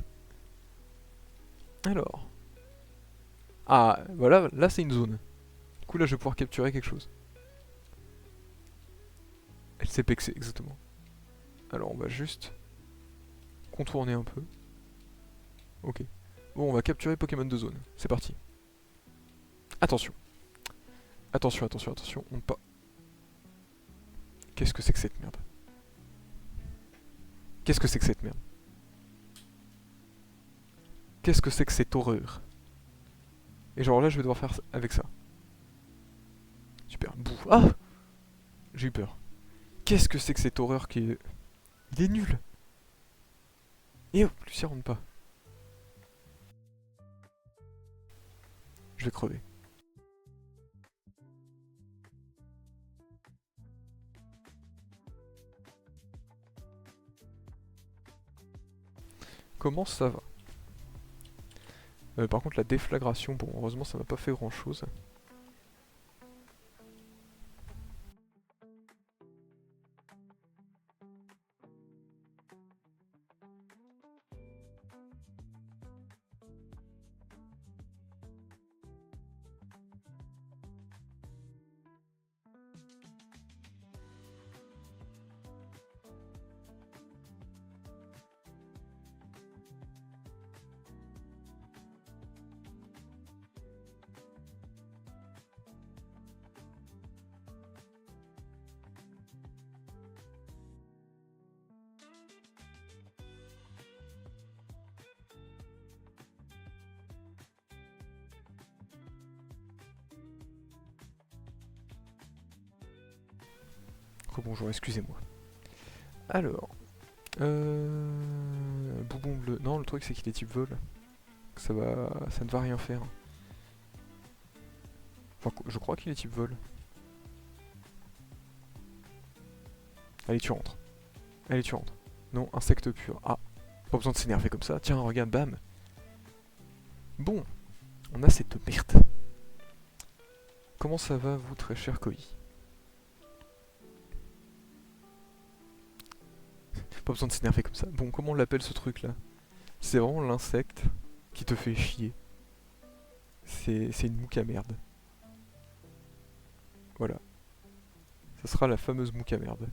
Alors. Ah, voilà, là c'est une zone. Du coup là je vais pouvoir capturer quelque chose. Elle s'est pexée, exactement. Alors on va juste contourner un peu. Ok. Bon, on va capturer Pokémon de zone. C'est parti. Attention. Attention, attention, attention. On pas. Qu'est-ce que c'est que cette merde? Qu'est-ce que c'est que cette merde? Qu'est-ce que c'est que cette horreur? Et genre là, je vais devoir faire avec ça. Super. Bouf. Ah! J'ai eu peur. Qu'est-ce que c'est que cette horreur qui est... Il est nul! Et hop, Lucie rentre pas. Je vais crever. Comment ça va? Par contre la déflagration, bon heureusement ça m'a pas fait grand chose. bonjour, excusez-moi. Alors... Boubon bleu. Non, le truc c'est qu'il est type vol. Ça ne va rien faire. Enfin, je crois qu'il est type vol. Allez, tu rentres. Allez, tu rentres. Non, insecte pur. Ah, pas besoin de s'énerver comme ça. Tiens, regarde, bam. Bon, on a cette merde. Comment ça va, vous, très cher Koi? Pas besoin de s'énerver comme ça. Bon, comment on l'appelle ce truc là? C'est vraiment l'insecte qui te fait chier. C'est une mouque à merde. Voilà. Ça sera la fameuse mouque à merde.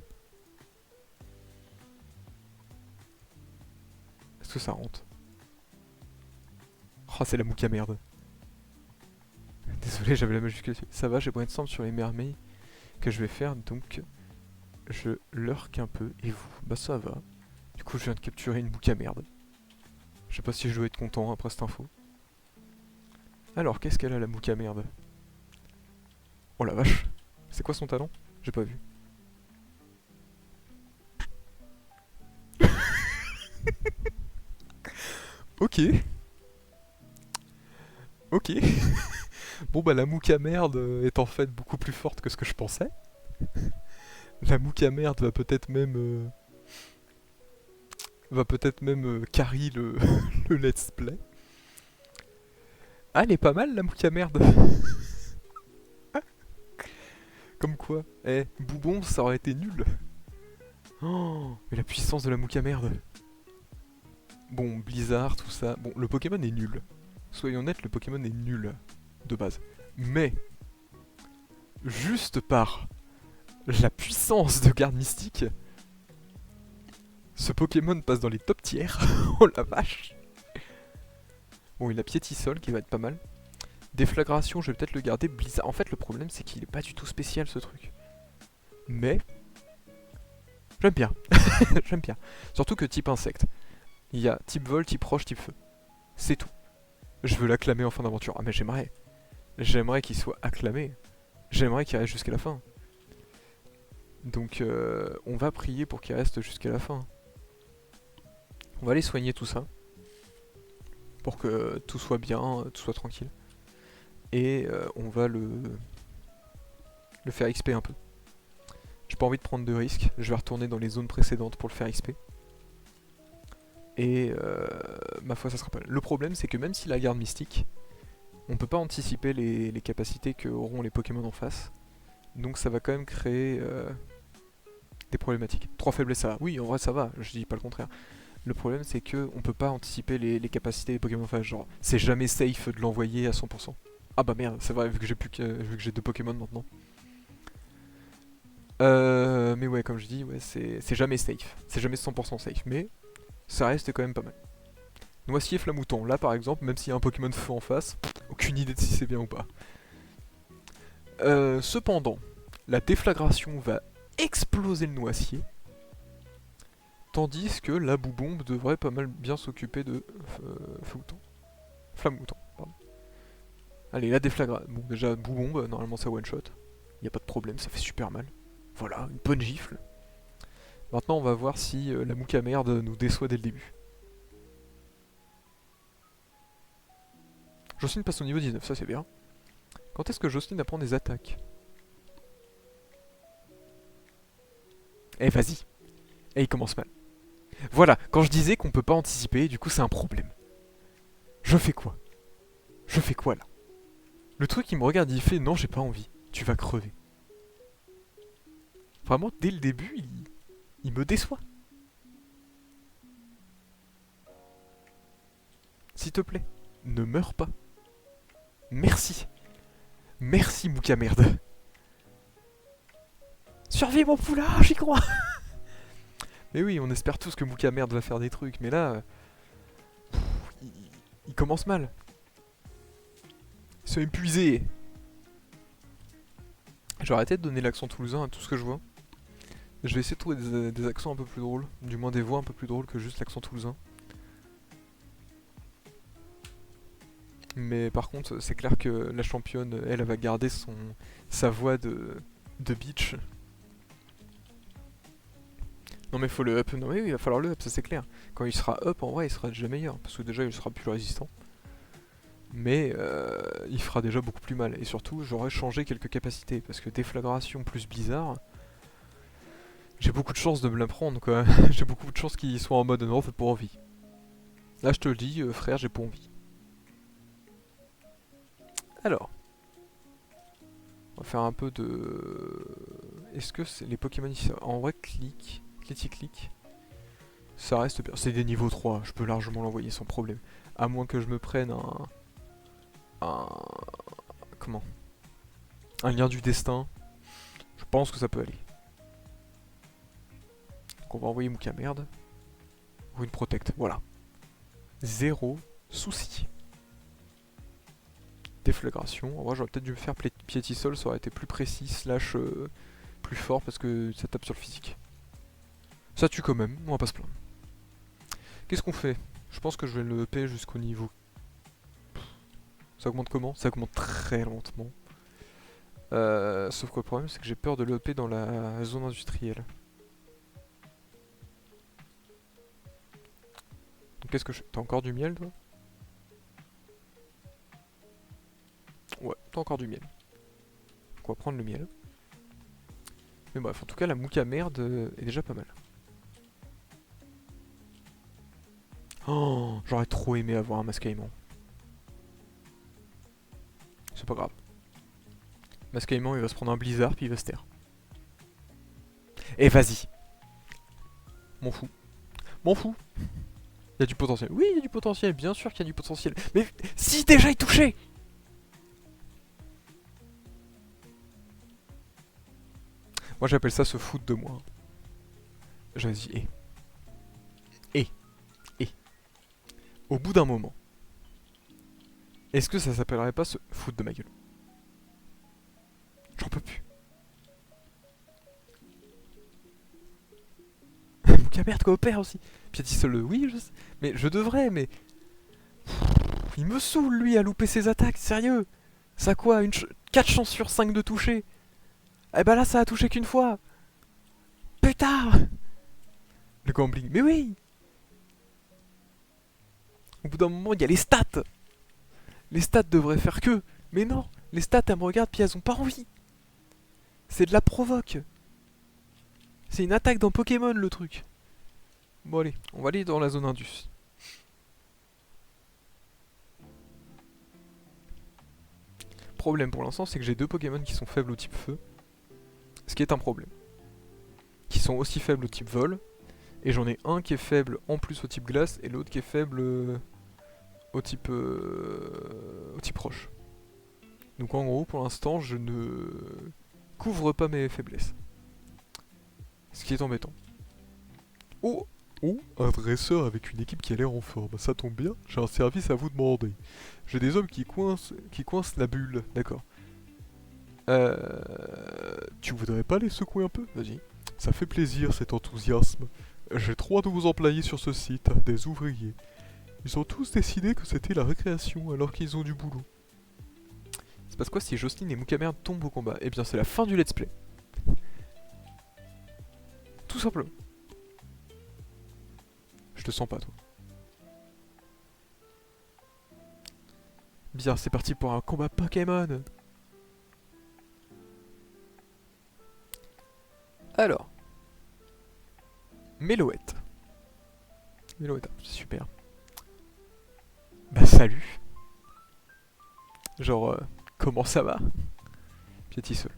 Est-ce que ça rentre? Oh, c'est la mouque à merde. Désolé, j'avais la majuscule. Ça va, j'ai brainstorm sur les merveilles que je vais faire, donc je lurk un peu. Et vous? Bah ça va. Du coup, je viens de capturer une mouque à merde. Je sais pas si je dois être content après cette info. Alors, qu'est-ce qu'elle a la mouque à merde? Oh la vache. C'est quoi son talent? J'ai pas vu. Ok. Ok. Bon bah la mouque à merde est en fait beaucoup plus forte que ce que je pensais. La mouque à merde va peut-être même carry le, le let's play. Ah, elle est pas mal la mouque à merde. Comme quoi, Boubon ça aurait été nul. Oh, mais la puissance de la mouque à merde. Bon, Blizzard, tout ça. Bon, le Pokémon est nul. Soyons honnêtes, le Pokémon est nul de base. Mais, juste par la puissance de garde mystique, ce Pokémon passe dans les top tiers. Oh la vache. Bon, il a Piétisol qui va être pas mal. Déflagration, je vais peut-être le garder. Blizzard. En fait, le problème, c'est qu'il est pas du tout spécial ce truc. Mais, j'aime bien. J'aime bien. Surtout que type insecte. Il y a type vol, type roche, type feu. C'est tout. Je veux l'acclamer en fin d'aventure. Ah, mais j'aimerais. J'aimerais qu'il soit acclamé. J'aimerais qu'il reste jusqu'à la fin. Donc, on va prier pour qu'il reste jusqu'à la fin. On va aller soigner tout ça. Pour que tout soit bien, tout soit tranquille. Et on va le faire XP un peu. J'ai pas envie de prendre de risques. Je vais retourner dans les zones précédentes pour le faire XP. Et ma foi, ça sera pas mal. Le problème, c'est que même s'il a garde mystique, on peut pas anticiper les capacités qu'auront les Pokémon en face. Donc ça va quand même créer des problématiques. 3 faiblesses, ça va. Oui, en vrai, ça va. Je dis pas le contraire. Le problème, c'est que on peut pas anticiper les capacités des Pokémon en face. Genre, c'est jamais safe de l'envoyer à 100%. Ah bah merde, c'est vrai, vu que j'ai 2 Pokémon maintenant. Mais ouais, comme je dis, ouais, c'est jamais safe. C'est jamais 100% safe. Mais ça reste quand même pas mal. Noisetier Flamouton, là par exemple, même s'il y a un Pokémon de feu en face, aucune idée de si c'est bien ou pas. Cependant, la déflagration va exploser le noisetier, tandis que la boubombe devrait pas mal bien s'occuper de Flamouton, pardon. Allez, la déflagration. Bon, déjà, boubombe, normalement ça one shot. Y a pas de problème, ça fait super mal. Voilà, une bonne gifle. Maintenant, on va voir si la mouque à merde nous déçoit dès le début. Jocelyne passe au niveau 19, ça c'est bien. Quand est-ce que Jocelyne apprend des attaques? Eh, vas-y. Eh, il commence mal. Voilà, quand je disais qu'on peut pas anticiper, du coup c'est un problème. Je fais quoi? Je fais quoi là? Le truc il me regarde, il fait non, j'ai pas envie. Tu vas crever. Vraiment, dès le début, il me déçoit. S'il te plaît, ne meurs pas. Merci. Merci, Mouka merde. Survie mon poulain, j'y crois. Mais oui, on espère tous que Mouka merde va faire des trucs, mais là... il commence mal. Ils sont épuisés. Je vais arrêter de donner l'accent toulousain à tout ce que je vois. Je vais essayer de trouver des accents un peu plus drôles. Du moins des voix un peu plus drôles que juste l'accent toulousain. Mais par contre, c'est clair que la championne, elle va garder sa voix de bitch. Non mais faut le up, non mais oui, il va falloir le up, ça c'est clair. Quand il sera up, en vrai, il sera déjà meilleur, parce que déjà il sera plus résistant. Mais il fera déjà beaucoup plus mal. Et surtout, j'aurais changé quelques capacités, parce que déflagration plus blizzard, j'ai beaucoup de chance de me la prendre quoi. J'ai beaucoup de chance qu'il soit en mode non, fait pas envie. Là je te le dis, frère, j'ai pas envie. Alors, on va faire un peu de... Est-ce que c'est les Pokémon ici en vrai, clic, ça reste bien. C'est des niveaux 3, je peux largement l'envoyer sans problème. À moins que je me prenne un... Comment? Un lien du destin. Je pense que ça peut aller. Donc on va envoyer Mouka merde. Ou une protect, voilà. Zéro souci. Déflagration. En vrai, j'aurais peut-être dû me faire piétisol, ça aurait été plus précis, slash plus fort parce que ça tape sur le physique. Ça tue quand même, on va pas se plaindre. Qu'est-ce qu'on fait? Je pense que je vais le EP jusqu'au niveau... Ça augmente comment? Ça augmente très lentement. Sauf que le problème c'est que j'ai peur de le EP dans la zone industrielle. Donc qu'est-ce que je... T'as encore du miel toi? Ouais, t'as encore du miel. Donc on va prendre le miel. Mais bref, en tout cas la Mouka merde est déjà pas mal. Oh, j'aurais trop aimé avoir un mascaillement. C'est pas grave. Mascaillement il va se prendre un blizzard puis il va se taire. Et vas-y. M'en fous. M'en fous. Il y a du potentiel. Oui, il y a du potentiel, bien sûr qu'il y a du potentiel. Mais si déjà il touchait! Moi j'appelle ça se foutre de moi. Vas-y, et. Au bout d'un moment, est-ce que ça s'appellerait pas se foutre de ma gueule? J'en peux plus. Mouka merde coopère aussi. Piétisole, oui, je sais. Mais je devrais, mais... Il me saoule lui à louper ses attaques, sérieux. Ça quoi, 4 chances sur 5 de toucher. Eh bah là ça a touché qu'une fois. Putain. Le gambling, mais oui. Au bout d'un moment, il y a les stats. Les stats devraient faire que. Mais non, les stats elles me regardent puis elles ont pas envie. C'est de la provoque. C'est une attaque dans Pokémon le truc. Bon allez, on va aller dans la zone Indus. Problème pour l'instant, c'est que j'ai deux Pokémon qui sont faibles au type feu. Ce qui est un problème. Qui sont aussi faibles au type vol. Et j'en ai un qui est faible en plus au type glace et l'autre qui est faible au type roche. Donc en gros, pour l'instant, je ne couvre pas mes faiblesses. Ce qui est embêtant. Oh, un dresseur avec une équipe qui a l'air en forme. Ça tombe bien, j'ai un service à vous demander. J'ai des hommes qui coincent la bulle, d'accord. Tu voudrais pas les secouer un peu? Vas-y. Ça fait plaisir cet enthousiasme. J'ai 3 nouveaux employés sur ce site, des ouvriers. Ils ont tous décidé que c'était la récréation alors qu'ils ont du boulot. Il se passe quoi si Jocelyne et Mouka merde tombent au combat? Eh bien c'est la fin du let's play. Tout simplement. Je te sens pas toi. Bien, c'est parti pour un combat Pokémon. Alors. Méloette. Méloette, c'est super. Bah salut. Genre, comment ça va? Piétisseul.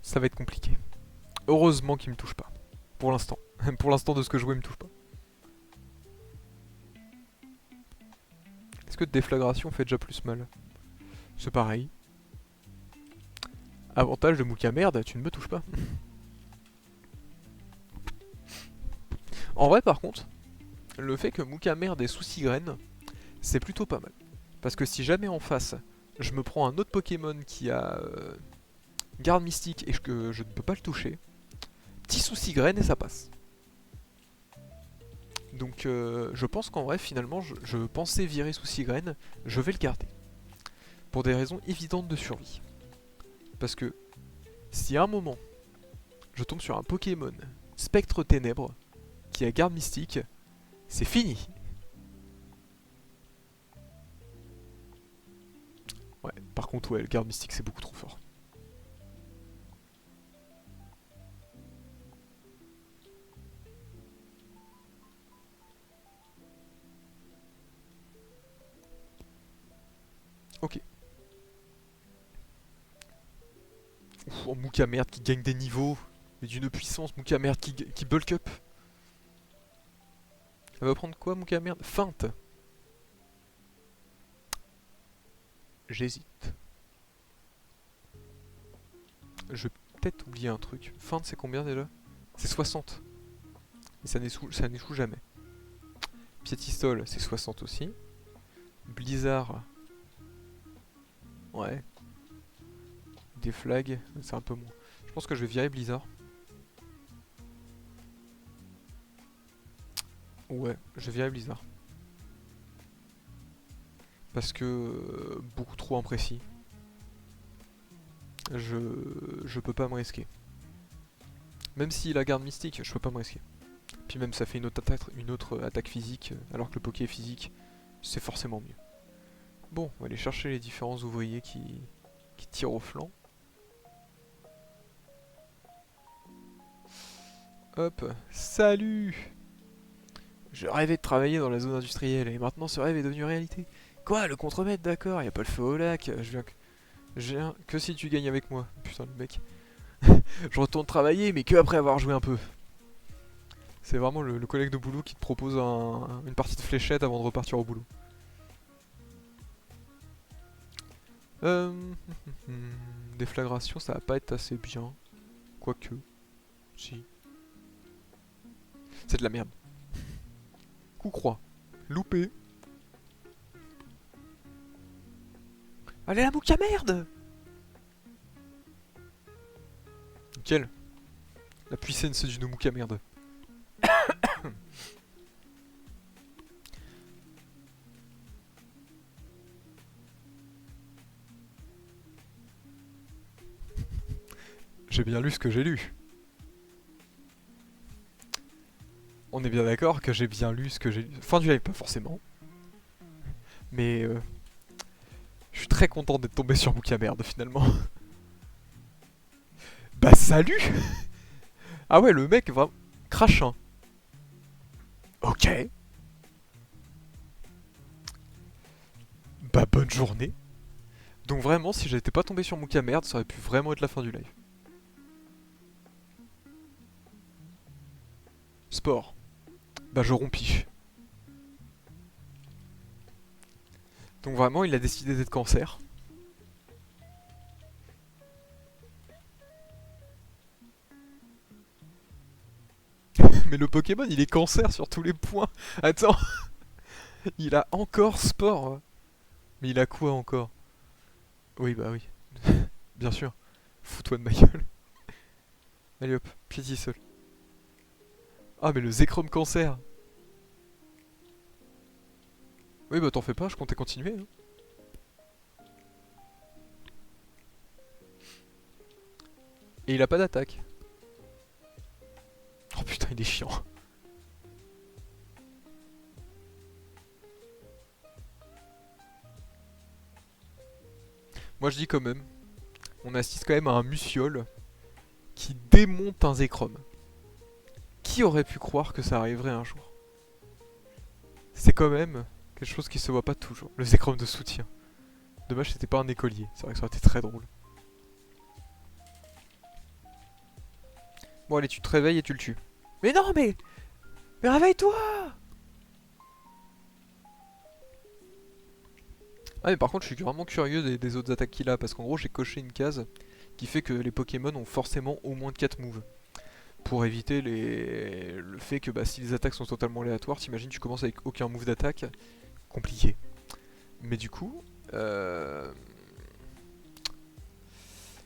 Ça va être compliqué. Heureusement qu'il me touche pas. Pour l'instant. Pour l'instant de ce que je vois, il me touche pas. Est-ce que déflagration fait déjà plus mal? C'est pareil. Avantage de Mouka merde, tu ne me touches pas. En vrai par contre, le fait que Mouka merde ait souci graine, c'est plutôt pas mal. Parce que si jamais en face, je me prends un autre Pokémon qui a garde mystique et que je ne peux pas le toucher, petit souci graine et ça passe. Donc je pense qu'en vrai finalement je pensais virer souci graine, je vais le garder. Pour des raisons évidentes de survie. Parce que si à un moment, je tombe sur un Pokémon Spectre Ténèbres qui a garde mystique, c'est fini. Ouais, par contre, ouais, le garde mystique c'est beaucoup trop fort. Ok. Ouf, oh, Mouka merde qui gagne des niveaux. Mais d'une puissance, Mouka merde qui bulk up. Elle va prendre quoi, Mouka merde? Feinte. J'hésite. Je vais peut-être oublier un truc. Feinte c'est combien déjà? C'est 60. Et ça n'échoue jamais. Piétistole c'est 60 aussi. Blizzard. Ouais. Des flags, c'est un peu moins. Je pense que je vais virer Blizzard. Ouais, je vais virer Blizzard. Parce que beaucoup trop imprécis. Je peux pas me risquer. Même s'il a garde mystique, je peux pas me risquer. Puis même ça fait une autre attaque physique, alors que le Poké physique, c'est forcément mieux. Bon, on va aller chercher les différents ouvriers qui tirent au flanc. Hop, salut! Je rêvais de travailler dans la zone industrielle et maintenant ce rêve est devenu réalité. Quoi, le contremaître, d'accord, y a pas le feu au lac, je viens que si tu gagnes avec moi. Putain, le mec. Je retourne travailler, mais que après avoir joué un peu. C'est vraiment le collègue de boulot qui te propose une partie de fléchette avant de repartir au boulot. Euh... Déflagration, ça va pas être assez bien. Quoique. Si. C'est de la merde. Coup croix. Loupé. Allez la boucle à merde! Nickel. La puissance d'une mouque à merde. J'ai bien lu ce que j'ai lu. On est bien d'accord que j'ai bien lu ce que j'ai lu. Fin du live, pas forcément. Mais je suis très content d'être tombé sur Mouka merde finalement. Bah salut. Ah ouais, le mec vraiment crache hein. Ok. Bah bonne journée. Donc vraiment, si j'étais pas tombé sur Mouka merde, ça aurait pu vraiment être la fin du live. Sport. Bah je rompiche. Donc vraiment, il a décidé d'être cancer. Mais le Pokémon, il est cancer sur tous les points. Attends. Il a encore sport. Mais il a quoi encore? Oui, bah oui. Bien sûr. Fous-toi de ma gueule. Allez hop, pied seul. Ah, mais le Zekrom cancer. Oui, bah t'en fais pas, je comptais continuer. Hein. Et il a pas d'attaque. Oh putain, il est chiant. Moi je dis quand même, on assiste quand même à un Musiole qui démonte un Zekrom. Qui aurait pu croire que ça arriverait un jour? C'est quand même quelque chose qui se voit pas toujours. Le Zekrom de soutien. Dommage c'était pas un écolier, c'est vrai que ça aurait été très drôle. Bon allez, tu te réveilles et tu le tues. Mais non mais... Mais réveille-toi! Ah mais par contre je suis vraiment curieux des autres attaques qu'il a, parce qu'en gros j'ai coché une case qui fait que les Pokémon ont forcément au moins 4 moves. Pour éviter le fait que bah, si les attaques sont totalement aléatoires, t'imagines tu commences avec aucun move d'attaque, compliqué. Mais du coup, je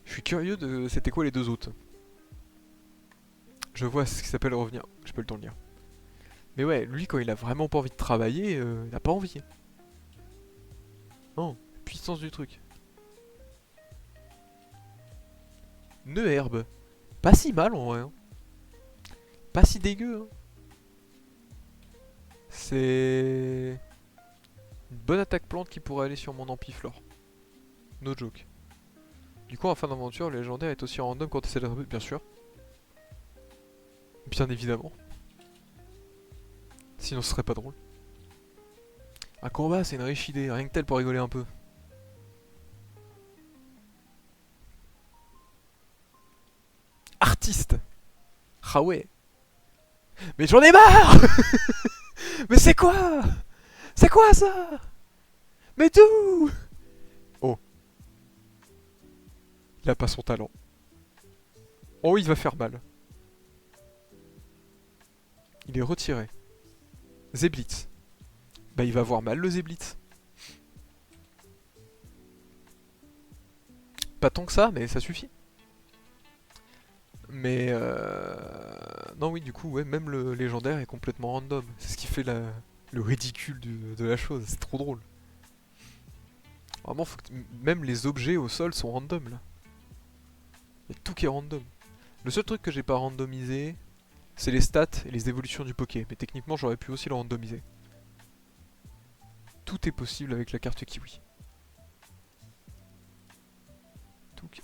suis curieux de... C'était quoi les deux autres? Je vois ce qui s'appelle revenir, je peux le temps de lire. Mais ouais, lui quand il a vraiment pas envie de travailler, il a pas envie. Non, puissance du truc. Nœud herbe. Pas si mal en vrai. Hein. Pas si dégueu. Hein. C'est une bonne attaque plante qui pourrait aller sur mon ampiflore. No joke. Du coup, en fin d'aventure, le légendaire est aussi random quand tu essaies de le... Bien sûr. Bien évidemment. Sinon, ce serait pas drôle. Un combat, c'est une riche idée. Rien que tel pour rigoler un peu. Artiste. Ah ouais. Mais j'en ai marre. Mais c'est quoi? C'est quoi ça? Mais d'où? Oh. Il a pas son talent. Oh, il va faire mal. Il est retiré. Zeblitz. Bah, il va avoir mal le Zeblitz. Pas tant que ça, mais ça suffit. Mais non, oui, du coup, ouais, même le légendaire est complètement random. C'est ce qui fait le ridicule de la chose. C'est trop drôle. Vraiment, faut que même les objets au sol sont random là. Il y a tout qui est random. Le seul truc que j'ai pas randomisé, c'est les stats et les évolutions du Poké. Mais techniquement, j'aurais pu aussi le randomiser. Tout est possible avec la carte Kiwi.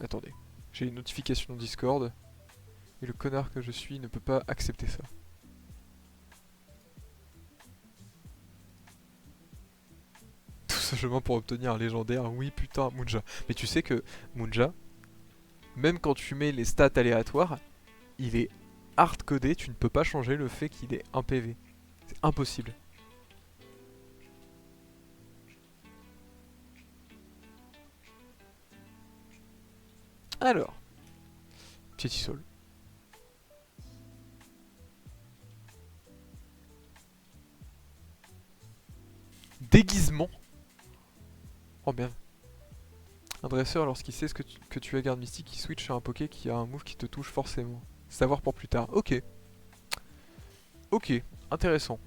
Attendez. J'ai une notification dans Discord. Et le connard que je suis ne peut pas accepter ça. Tout simplement pour obtenir un légendaire. Oui, putain, Munja. Mais tu sais que Munja, même quand tu mets les stats aléatoires, il est hard-codé. Tu ne peux pas changer le fait qu'il est 1 PV. C'est impossible. Alors. Piétisol. Déguisement. Oh merde. Un dresseur, lorsqu'il sait que tu as garde mystique, qui switch à un poké qui a un move qui te touche forcément. Savoir pour plus tard. Ok. Ok. Intéressant.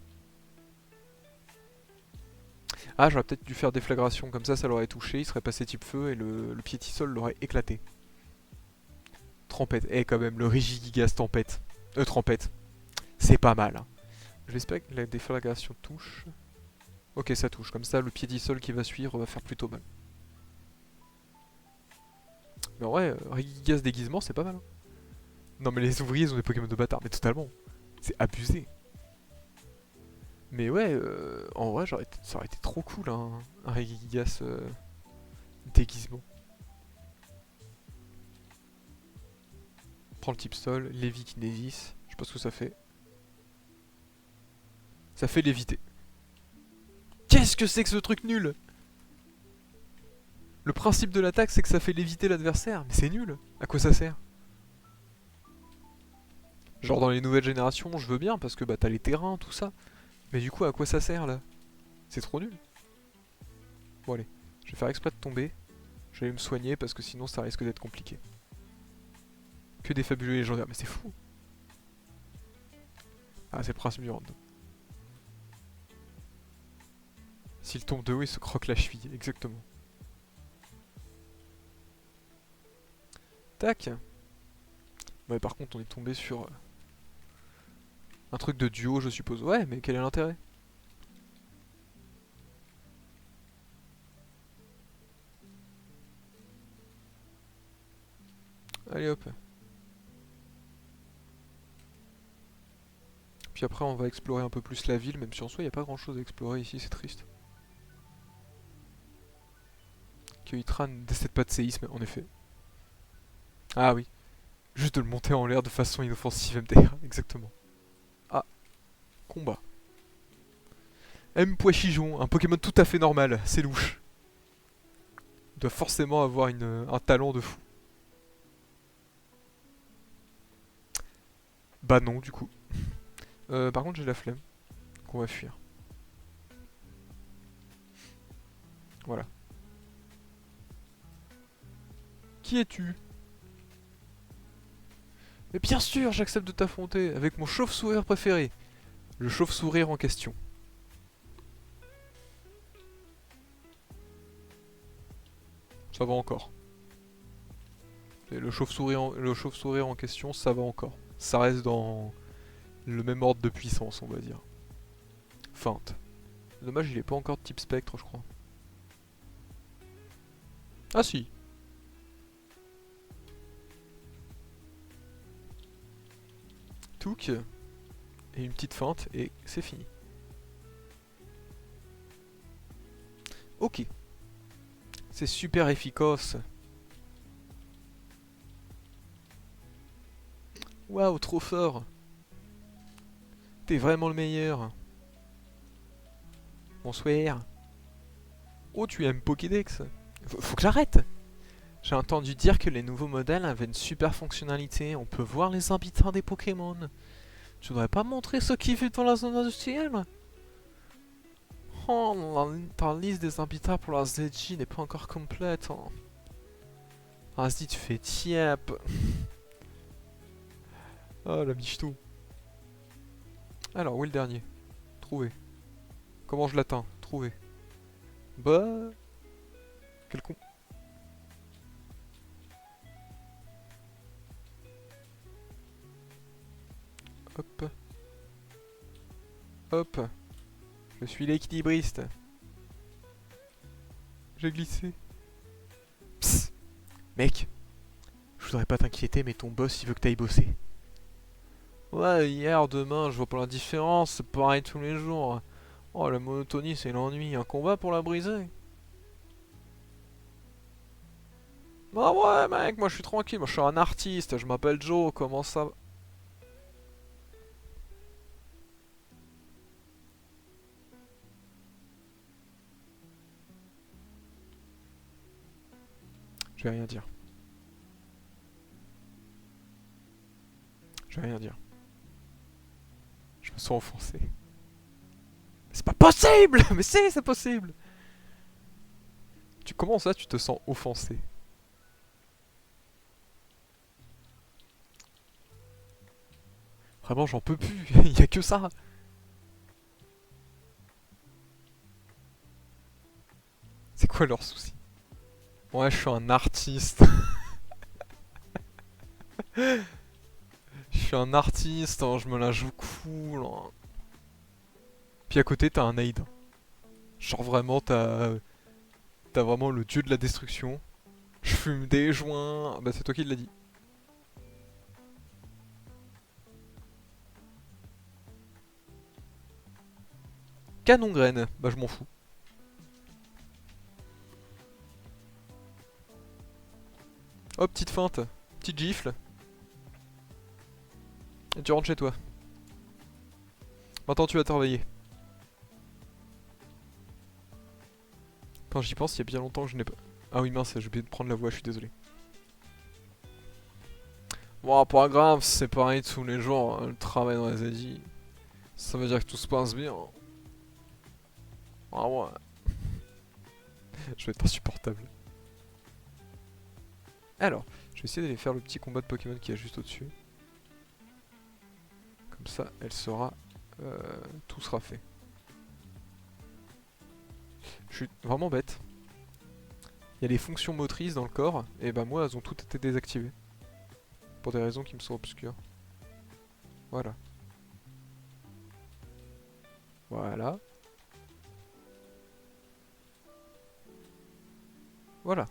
Ah, j'aurais peut-être dû faire déflagration, comme ça l'aurait touché, il serait passé type feu et le piétisol l'aurait éclaté. Trempette. Eh, quand même, le Rigigigas tempête. Trempette. C'est pas mal. Hein. J'espère que la déflagration touche. Ok, ça touche. Comme ça, le piétisol qui va suivre va faire plutôt mal. Mais en vrai, Rigigigas déguisement, c'est pas mal. Hein. Non, mais les ouvriers ils ont des Pokémon de bâtard, mais totalement. C'est abusé. Mais ouais, en vrai, ça aurait été trop cool, hein, un Regigigas déguisement. Prends le type sol, Lévikinésis, je sais pas ce que ça fait. Ça fait léviter. Qu'est-ce que c'est que ce truc nul? Le principe de l'attaque, c'est que ça fait léviter l'adversaire, mais c'est nul. À quoi ça sert? Genre dans les nouvelles générations, je veux bien, parce que bah t'as les terrains, tout ça. Mais du coup, à quoi ça sert, là? C'est trop nul. Bon allez, je vais faire exprès de tomber. Je vais aller me soigner, parce que sinon ça risque d'être compliqué. Que des fabuleux légendaires, mais c'est fou. Ah, c'est le principe du random. S'il tombe de haut, il se croque la cheville, exactement. Tac. Ouais, par contre, on est tombé sur un truc de duo, je suppose. Ouais, mais quel est l'intérêt? Allez hop. Puis après, on va explorer un peu plus la ville, même si en soi, il n'y a pas grand chose à explorer ici, c'est triste. Que Itra ne décède pas de séisme, en effet. Ah oui. Juste de le monter en l'air de façon inoffensive MDR, exactement. Ah, combat. M. Poichijon, un Pokémon tout à fait normal, c'est louche. Il doit forcément avoir un talent de fou. Bah non, du coup. Par contre, j'ai la flemme. Donc on va fuir. Voilà. Qui es-tu? Mais bien sûr, j'accepte de t'affronter avec mon chauve-sourire préféré. Le chauve-sourire en question. Ça va encore. Et le chauve-souris en question, ça va encore. Ça reste dans le même ordre de puissance, on va dire. Feinte. Dommage, il est pas encore de type spectre, je crois. Ah si. Touk. Et une petite feinte, et c'est fini. Ok. C'est super efficace. Waouh, trop fort. T'es vraiment le meilleur. Bonsoir. Oh, tu aimes Pokédex. Faut que j'arrête. J'ai entendu dire que les nouveaux modèles avaient une super fonctionnalité. On peut voir les habitats des Pokémon. Tu voudrais pas montrer ce qui vit dans la zone industrielle? Oh, ta liste des habitats pour la ZJ n'est pas encore complète. Hein. Vas-y, tu fais tiep. Ah, la michto. Alors, où est le dernier? Trouvé. Comment je l'atteins? Trouvé. Bah... Quel con. Hop. Hop. Je suis l'équilibriste. J'ai glissé. Psst. Mec. Je voudrais pas t'inquiéter, mais ton boss il veut que t'ailles bosser. Ouais, hier, demain, je vois pas la différence, c'est pareil tous les jours. Oh, la monotonie, c'est l'ennui. Un combat pour la briser. Ah ouais, mec, moi je suis tranquille, moi je suis un artiste, je m'appelle Joe, comment ça va? Je vais rien dire. Je vais rien dire. Je me sens offensé. C'est pas possible! Mais c'est possible! Comment ça, tu te sens offensé? Vraiment, j'en peux plus, il y a que ça! C'est quoi leur souci? Ouais, je suis un artiste. Je suis un artiste, hein, je me la joue cool. Hein. Puis à côté, t'as un aid. Genre vraiment, t'as vraiment le dieu de la destruction. Je fume des joints. Bah, c'est toi qui l'as dit. Canon graine. Bah, je m'en fous. Oh, petite feinte. Petite gifle. Et tu rentres chez toi. Maintenant, tu vas te réveiller. Quand j'y pense, il y a bien longtemps que je n'ai pas... Ah oui, mince, j'ai oublié de prendre la voix, je suis désolé. Bon, pas grave, c'est pareil tous les jours, hein, le travail dans les ADI. Ça veut dire que tout se passe bien. Ah ouais. Je vais être insupportable. Alors, je vais essayer d'aller faire le petit combat de Pokémon qui est juste au-dessus. Comme ça, elle sera... tout sera fait. Je suis vraiment bête. Il y a les fonctions motrices dans le corps, et bah moi, elles ont toutes été désactivées. Pour des raisons qui me sont obscures. Voilà. Voilà. Voilà.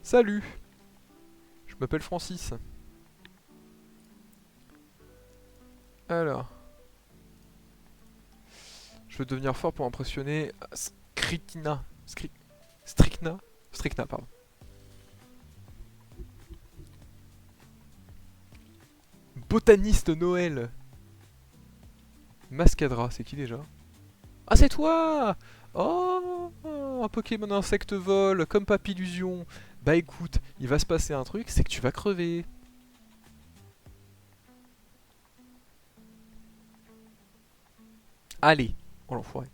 Salut! Je m'appelle Francis. Alors. Je veux devenir fort pour impressionner Strikna. Strikna? Strikna, pardon. Botaniste Noël. Mascadra, c'est qui déjà? Ah, c'est toi! Oh, un Pokémon insecte vol, comme Papillusion. Bah écoute, il va se passer un truc, c'est que tu vas crever. Allez, oh l'enfoiré.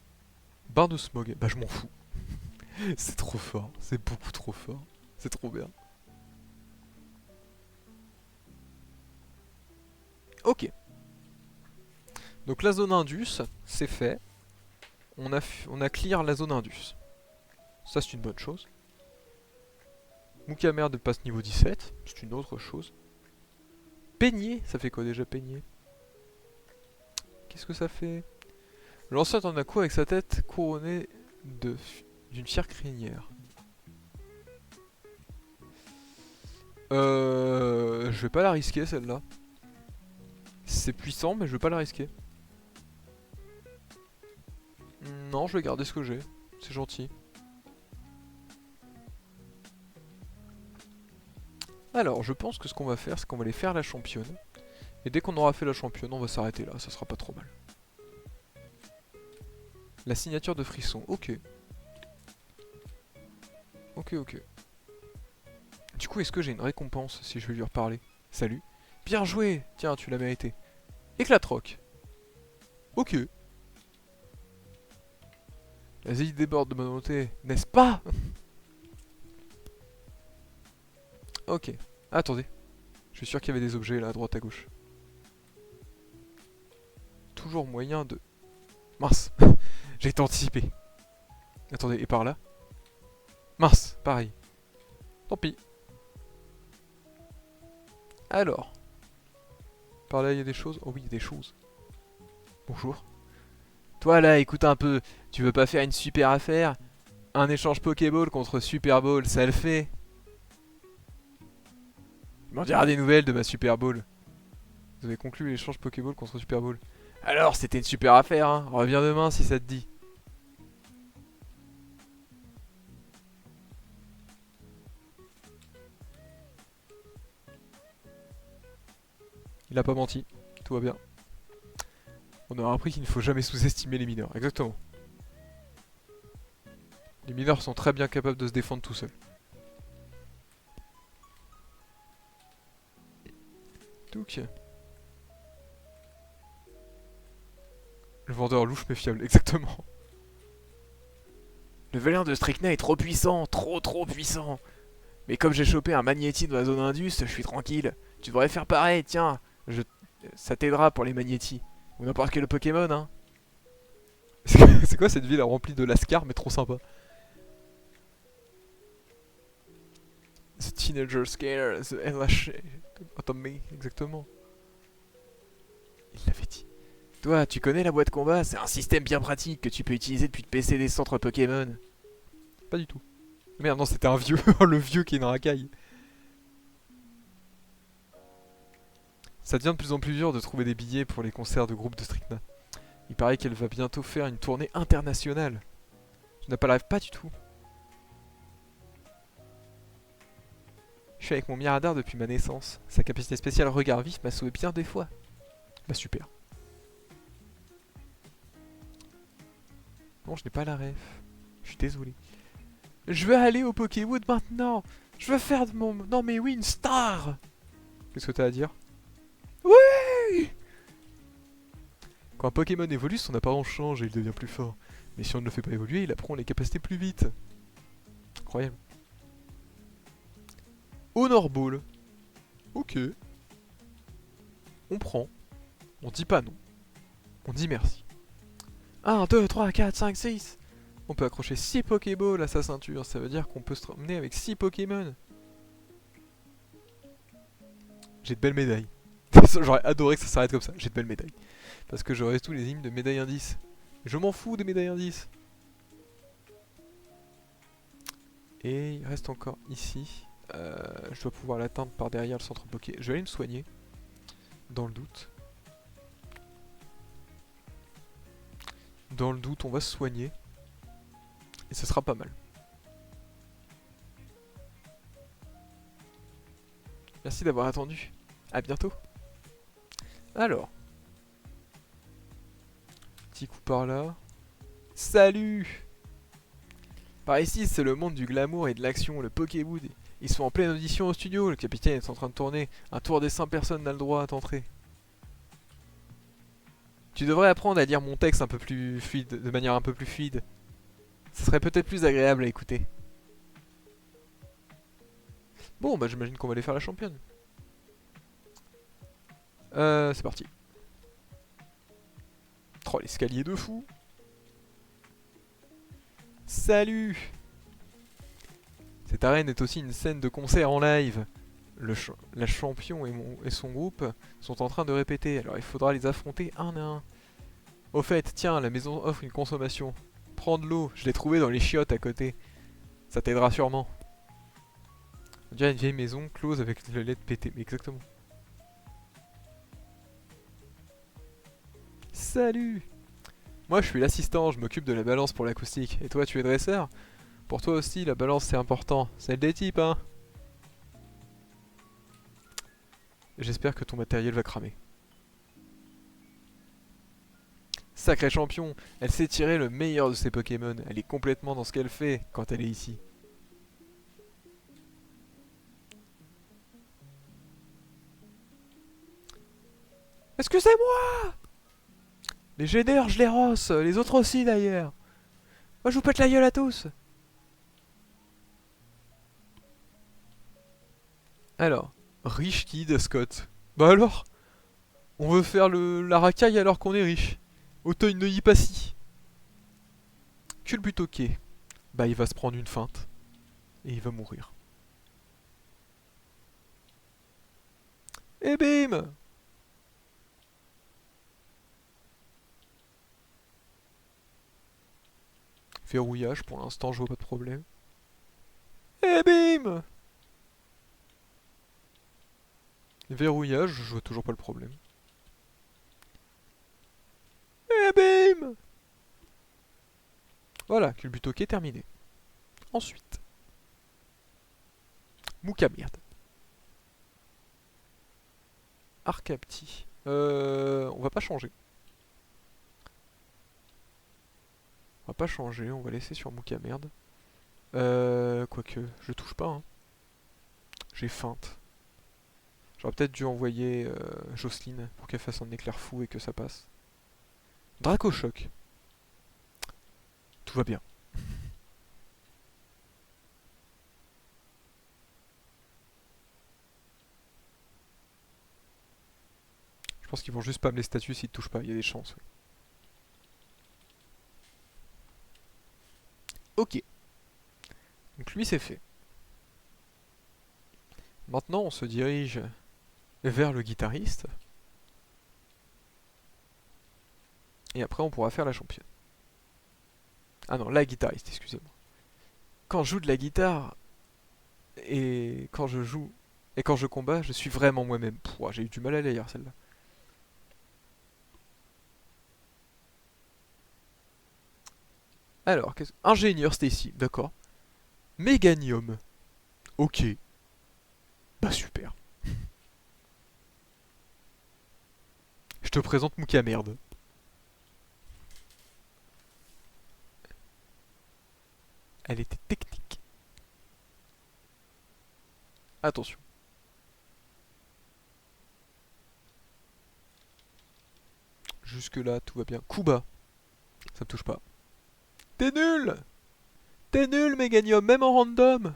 Bain de smog, bah je m'en fous. C'est trop fort, c'est beaucoup trop fort. C'est trop bien. Ok. Donc la zone Indus, c'est fait. On a clear la zone Indus. Ça c'est une bonne chose. Moukamerde passe niveau 17, c'est une autre chose. Peigné, ça fait quoi déjà peigné? Qu'est-ce que ça fait? L'ancien Tanaku avec sa tête couronnée d'une fière crinière. Je vais pas la risquer celle-là. C'est puissant mais je vais pas la risquer. Non, je vais garder ce que j'ai. C'est gentil. Alors, je pense que ce qu'on va faire, c'est qu'on va aller faire la championne. Et dès qu'on aura fait la championne, on va s'arrêter là, ça sera pas trop mal. La signature de frisson, ok. Ok. Du coup, est-ce que j'ai une récompense si je vais lui reparler? Salut. Bien joué. Tiens, tu l'as mérité. Éclatroc. Ok. La zélite déborde de ma volonté, n'est-ce pas? Ok. Attendez. Je suis sûr qu'il y avait des objets là, à droite, à gauche. Toujours moyen de... Mince. J'ai été anticipé. Attendez, et par là? Mince, pareil. Tant pis. Alors. Par là, il y a des choses? Oh oui, il y a des choses. Bonjour. Toi là, écoute un peu. Tu veux pas faire une super affaire? Un échange Pokéball contre Super Ball, ça le fait. Il m'en dira des nouvelles de ma Super Ball. Vous avez conclu l'échange Pokéball contre Super Ball. Alors, c'était une super affaire, hein. Reviens demain si ça te dit. Il a pas menti. Tout va bien. On aura appris qu'il ne faut jamais sous-estimer les mineurs. Exactement. Les mineurs sont très bien capables de se défendre tout seuls. Donc. Le vendeur louche mais fiable, exactement. Le Valère de Stricna est trop puissant, trop puissant. Mais comme j'ai chopé un Magnéti dans la zone Indus, je suis tranquille. Tu devrais faire pareil, tiens. Ça t'aidera pour les Magnétis. Ou n'importe quel Pokémon, hein. C'est quoi cette ville remplie de lascar mais trop sympa? The Teenager Scare, the LH Automate, exactement. Il l'avait dit. Toi, tu connais la boîte combat? C'est un système bien pratique que tu peux utiliser depuis le PC des centres Pokémon. Pas du tout. Merde, non, c'était un vieux. Le vieux qui est une racaille. Ça devient de plus en plus dur de trouver des billets pour les concerts de groupe de Stricna. Il paraît qu'elle va bientôt faire une tournée internationale. Tu n'as pas la rêve? Pas du tout. Je suis avec mon Miradar depuis ma naissance. Sa capacité spéciale regard vif m'a sauvé bien des fois. Bah super. Non, je n'ai pas la ref. Je suis désolé. Je veux aller au Pokéwood maintenant. Je veux faire de mon... Non mais oui, une star. Qu'est-ce que t'as à dire? Oui. Quand un Pokémon évolue, son apparence change et il devient plus fort. Mais si on ne le fait pas évoluer, il apprend les capacités plus vite. Incroyable. Honor Ball. Ok. On prend. On dit pas non. On dit merci. 1, 2, 3, 4, 5, 6. On peut accrocher 6 Pokéballs à sa ceinture. Ça veut dire qu'on peut se promener avec 6 Pokémon. J'ai de belles médailles. J'aurais adoré que ça s'arrête comme ça. J'ai de belles médailles. Parce que j'aurais tous les hymnes de médailles indices. Je m'en fous des médailles indices. Et il reste encore ici. Je dois pouvoir l'atteindre par derrière le centre Poké. Je vais aller me soigner. Dans le doute. Dans le doute, on va se soigner. Et ce sera pas mal. Merci d'avoir attendu. À bientôt. Alors. Petit coup par là. Salut! Par ici, c'est le monde du glamour et de l'action, le Pokéwood. Ils sont en pleine audition au studio, le capitaine est en train de tourner. Un tour des 100 personnes n'a le droit à t'entrer. Tu devrais apprendre à lire mon texte un peu plus fluide, de manière un peu plus fluide. Ce serait peut-être plus agréable à écouter. Bon, bah j'imagine qu'on va aller faire la championne. C'est parti. Oh, l'escalier de fou. Salut! Cette arène est aussi une scène de concert en live. La champion et son groupe sont en train de répéter, alors il faudra les affronter un à un. Au fait, tiens, la maison offre une consommation. Prends de l'eau, je l'ai trouvée dans les chiottes à côté. Ça t'aidera sûrement. On dirait une vieille maison close avec le lait pété, mais exactement. Salut! Moi je suis l'assistant, je m'occupe de la balance pour l'acoustique. Et toi tu es dresseur? Pour toi aussi la balance c'est important. Celle des types hein. J'espère que ton matériel va cramer. Sacré champion, elle sait tirer le meilleur de ses Pokémon. Elle est complètement dans ce qu'elle fait quand elle est ici. Excusez-moi! Les génères, je les rosse, les autres aussi d'ailleurs. Moi je vous pète la gueule à tous. Alors, riche kid, Scott. Bah alors, on veut faire la racaille alors qu'on est riche. Auteuil ne y pas si. Culbutoqué. Bah il va se prendre une feinte. Et il va mourir. Et bim! Verrouillage, pour l'instant je vois pas de problème. Et bim! Verrouillage, je vois toujours pas le problème. Et bim! Voilà, culbutoqué terminé. Ensuite. Mouka merde. Arcapti. On va pas changer. On va pas changer, on va laisser sur Mouka merde. Quoique, je touche pas. Hein. J'ai feinte. J'aurais peut-être dû envoyer Jocelyne pour qu'elle fasse un éclair fou et que ça passe. Draco Choc. Tout va bien. Je pense qu'ils vont juste spam les statues s'ils touchent pas, il y a des chances. Ouais. Ok. Donc lui c'est fait. Maintenant on se dirige vers le guitariste. Et après on pourra faire la championne. Ah non, la guitariste, excusez-moi. Quand je joue de la guitare et quand je joue et quand je combats, je suis vraiment moi-même. J'ai eu du mal à la lire celle-là. Alors, ingénieur Stacy, d'accord. Méganium. Ok. Bah super. Je te présente Mouka merde. Elle était technique. Attention. Jusque là, tout va bien. Kuba. Ça me touche pas. T'es nul! T'es nul, Méganium, même en random!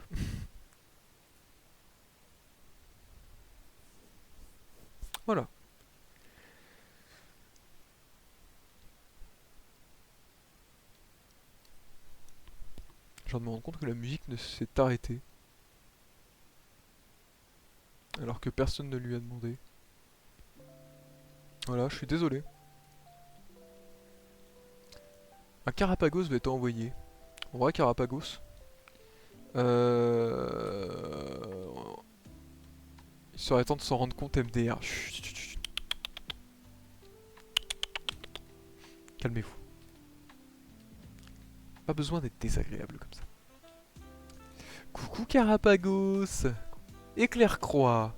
Voilà. Je viens de me rendre compte que la musique ne s'est arrêtée. Alors que personne ne lui a demandé. Voilà, je suis désolé. Un Carapagos va être envoyé. On voit Carapagos. Il serait temps de s'en rendre compte, MDR. Chut, chut, chut. Calmez-vous. Pas besoin d'être désagréable comme ça. Coucou Carapagos. Éclair croix.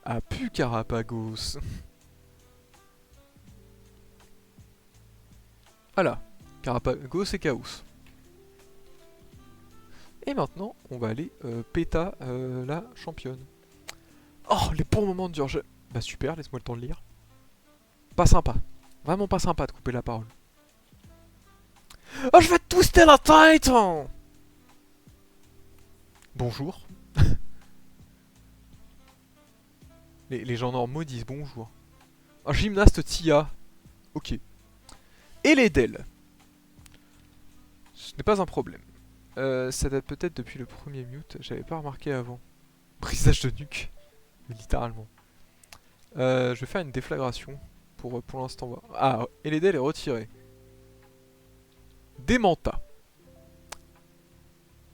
A pu Carapagos. Voilà. Carapagos et Chaos. Et maintenant, on va aller péta la championne. Oh, les bons moments de George. Bah super, laisse-moi le temps de lire. Pas sympa. Vraiment pas sympa de couper la parole. Oh, je vais te twister la tête hein. Bonjour. les gens normaux disent bonjour. Un gymnaste Tia. Ok. Et les Dell. Ce n'est pas un problème. Ça date peut-être depuis le premier mute, j'avais pas remarqué avant. Brisage de nuque, littéralement. Je vais faire une déflagration pour l'instant voir. Ah, Eledel est retiré. Démenta.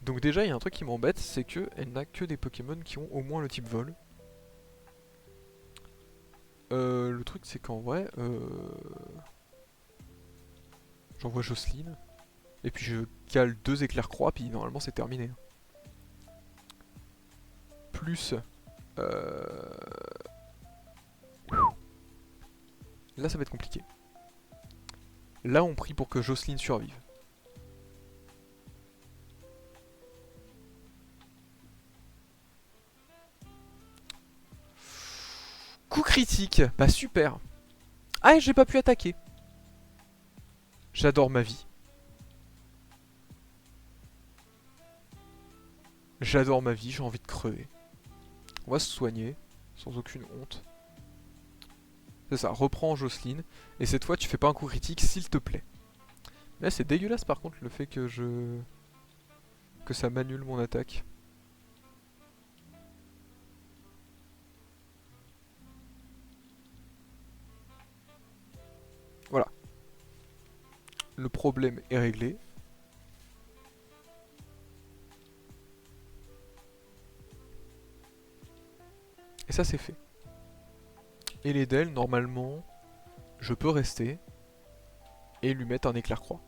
Donc déjà, il y a un truc qui m'embête, c'est que elle n'a que des Pokémon qui ont au moins le type vol. Le truc, c'est qu'en vrai, j'envoie Jocelyne. Et puis je cale 2 éclairs croix, puis normalement c'est terminé. Plus... Là ça va être compliqué. Là on prie pour que Jocelyne survive. Coup critique, bah super. Ah, j'ai pas pu attaquer. J'adore ma vie. J'adore ma vie, j'ai envie de crever. On va se soigner, sans aucune honte. C'est ça, reprends Jocelyne. Et cette fois, tu fais pas un coup critique, s'il te plaît. Là, c'est dégueulasse par contre le fait que que ça m'annule mon attaque. Voilà. Le problème est réglé. Et ça, c'est fait. Et les Del, normalement, je peux rester et lui mettre un éclair croix.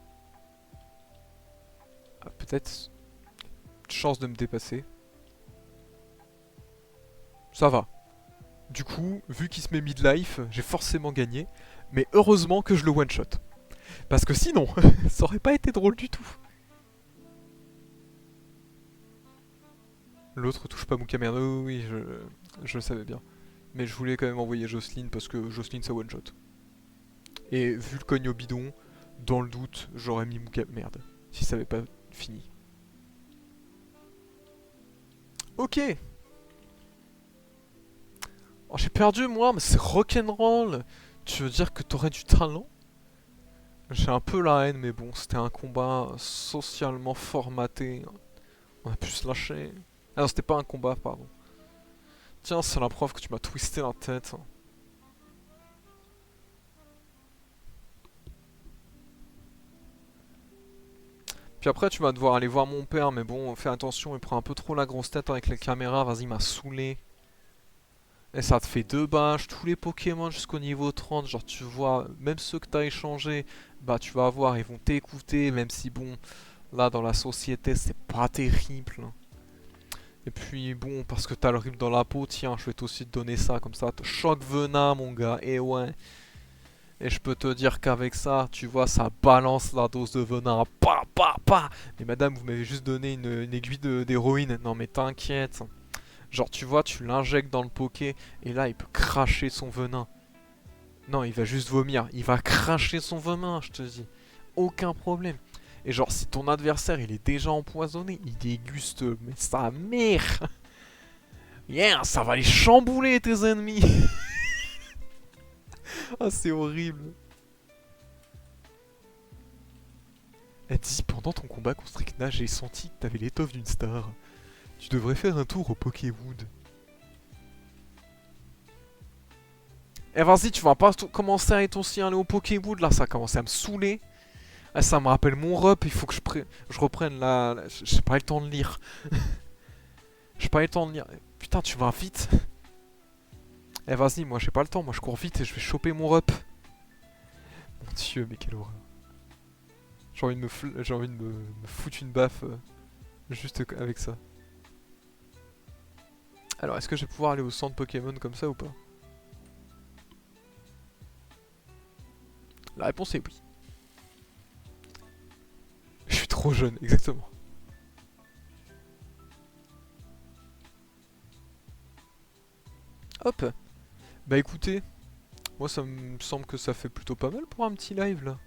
Ah, peut-être chance de me dépasser. Ça va. Du coup, vu qu'il se met mid-life, j'ai forcément gagné. Mais heureusement que je le one-shot. Parce que sinon, ça aurait pas été drôle du tout. L'autre touche pas mon caméra. Oui, je le savais bien. Mais je voulais quand même envoyer Jocelyne parce que Jocelyne ça one-shot. Et vu le cogne au bidon, dans le doute, j'aurais mis mon caméra. Merde. Si ça avait pas fini. Ok. Oh, j'ai perdu moi, mais c'est rock'n'roll. Tu veux dire que t'aurais du talent? J'ai un peu la haine, mais bon, c'était un combat socialement formaté. On a pu se lâcher. Ah non, c'était pas un combat, pardon. Tiens, c'est la preuve que tu m'as twisté la tête. Puis après, tu vas devoir aller voir mon père, mais bon, fais attention, il prend un peu trop la grosse tête avec les caméras. Vas-y, il m'a saoulé. Et ça te fait 2 badges, tous les Pokémon jusqu'au niveau 30, genre tu vois, même ceux que t'as échangés, bah tu vas voir, ils vont t'écouter, même si bon, là dans la société c'est pas terrible. Et puis bon, parce que t'as le rip dans la peau, tiens, je vais aussi te donner ça, comme ça, te choc venin mon gars, et ouais. Et je peux te dire qu'avec ça, tu vois, ça balance la dose de venin, pa pa pa. Mais madame, vous m'avez juste donné une aiguille d'héroïne, non mais t'inquiète. Genre tu vois, tu l'injectes dans le poké et là il peut cracher son venin. Non, il va juste vomir. Il va cracher son venin, je te dis. Aucun problème. Et genre si ton adversaire il est déjà empoisonné, il déguste mais sa mère. Yeah, ça va les chambouler tes ennemis. Ah c'est horrible. Elle dit pendant ton combat contre Strikna, j'ai senti que t'avais l'étoffe d'une star. Tu devrais faire un tour au Pokéwood. Eh vas-y, tu vas pas commencer à être aussi aller au Pokéwood là, ça a commencé à me saouler. Ah, ça me rappelle mon rep, il faut que je reprenne la... J'ai pas eu le temps de lire. J'ai pas eu le temps de lire. Putain, tu vas vite. Eh vas-y, moi j'ai pas le temps, moi je cours vite et je vais choper mon rep. Mon dieu, mais quelle horreur. J'ai envie de me foutre une baffe juste avec ça. Alors, est-ce que je vais pouvoir aller au centre Pokémon comme ça ou pas? La réponse est oui. Je suis trop jeune, exactement. Hop. Bah écoutez, moi ça me semble que ça fait plutôt pas mal pour un petit live là.